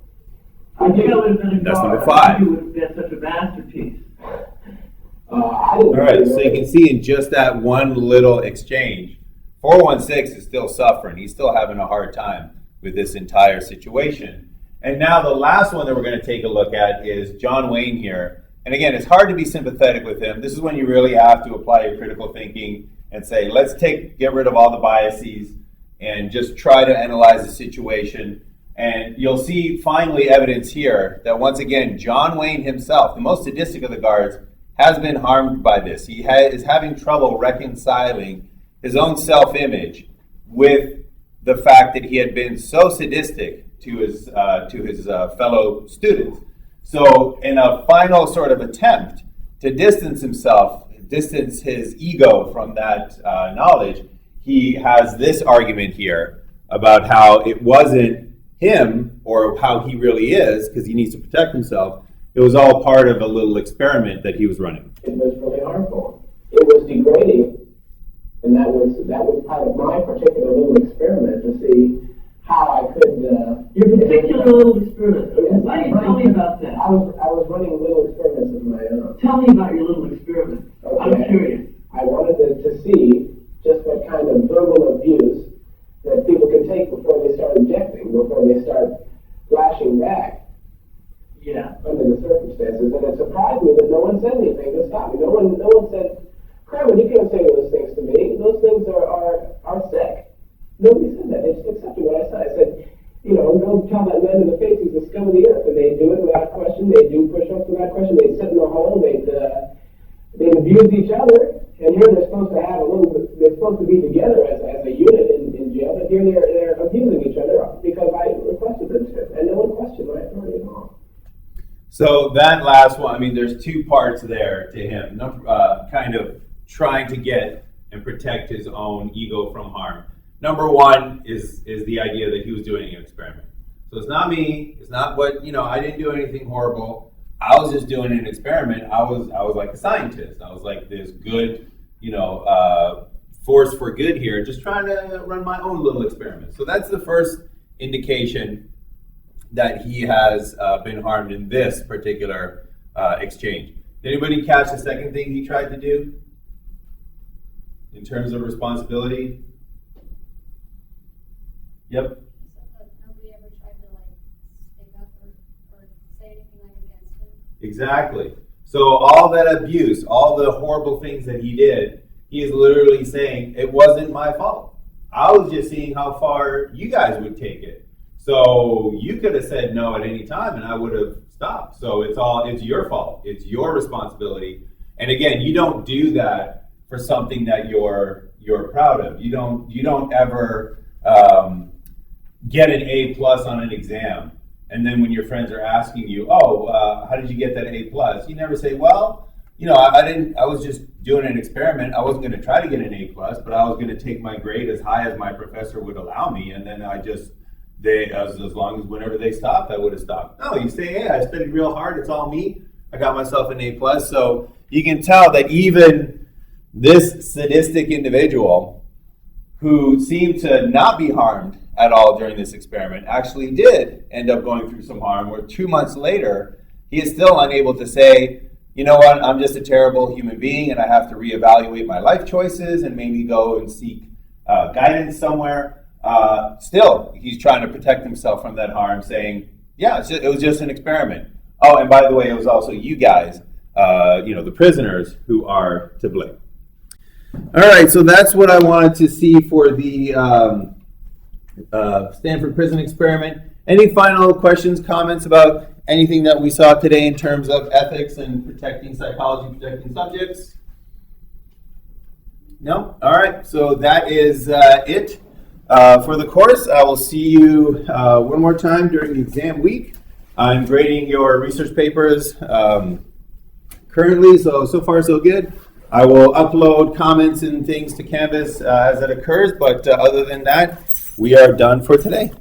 I think I would have been a That's number guard. 5. You would have been such a masterpiece. All right, so you can see in just that one little exchange, 416 is still suffering. He's still having a hard time with this entire situation. And now the last one that we're going to take a look at is John Wayne here. And again, it's hard to be sympathetic with him. This is when you really have to apply your critical thinking and say, let's get rid of all the biases and just try to analyze the situation. And you'll see finally evidence here that once again, John Wayne himself, the most sadistic of the guards, has been harmed by this. He is having trouble reconciling his own self-image with the fact that he had been so sadistic to his fellow students. So in a final sort of attempt to distance his ego from that knowledge, he has this argument here about how it wasn't him or how he really is, because he needs to protect himself. It was all part of a little experiment that he was running. It was really harmful. It was degrading, and that was part of my particular little experiment to see how I could. Your particular little experiment. Why don't you tell me about that? I was running little experiments of my own. Tell me about your little experiment. Okay. I'm curious. I wanted to see just what kind of verbal abuse that people can take before they start objecting, before they start flashing back. Yeah. Under the circumstances, and it surprised me that no one said anything to stop me. No one said, "Carmen, you can't say those things to me. Those things are sick." Nobody said that. They just accepted what I said. I said, go tell that man in the face he's the scum of the earth, and they do it without question. They do push-ups without question. They sit in the hole. They abuse each other. And here they're supposed to have they're supposed to be together as a unit in jail, but here they're abusing each other because I requested them to, and no one questioned my authority at all. So that last one, there's two parts there to him, kind of trying to get and protect his own ego from harm. Number one is the idea that he was doing an experiment. So it's not me, it's not what, I didn't do anything horrible. I was just doing an experiment. I was like a scientist. I was like this good, force for good here, just trying to run my own little experiment. So that's the first indication that he has been harmed in this particular exchange. Did anybody catch the second thing he tried to do in terms of responsibility? Yep. Nobody ever tried to stick up or say anything against him. Exactly. So all that abuse, all the horrible things that he did, he is literally saying it wasn't my fault. I was just seeing how far you guys would take it. So you could have said no at any time and I would have stopped. So it's your fault. It's your responsibility. And again, you don't do that for something that you're proud of. You don't ever get an A+ on an exam. And then when your friends are asking you, how did you get that A+? You never say, well, I was just doing an experiment. I wasn't going to try to get an A+, but I was going to take my grade as high as my professor would allow me. And then as long as whenever they stopped, I would have stopped. No, you say, hey, I studied real hard. It's all me. I got myself an A+. So you can tell that even this sadistic individual who seemed to not be harmed at all during this experiment actually did end up going through some harm, where 2 months later, he is still unable to say, you know what, I'm just a terrible human being and I have to reevaluate my life choices and maybe go and seek guidance somewhere. Still, he's trying to protect himself from that harm, saying, yeah, it was just an experiment. Oh, and by the way, it was also you guys, the prisoners, who are to blame. All right, so that's what I wanted to see for the Stanford prison experiment. Any final questions, comments about anything that we saw today in terms of ethics and protecting psychology, protecting subjects? No? All right, so that is it for the course. I will see you one more time during the exam week. I'm grading your research papers currently, so far so good. I will upload comments and things to Canvas as it occurs, but other than that, we are done for today.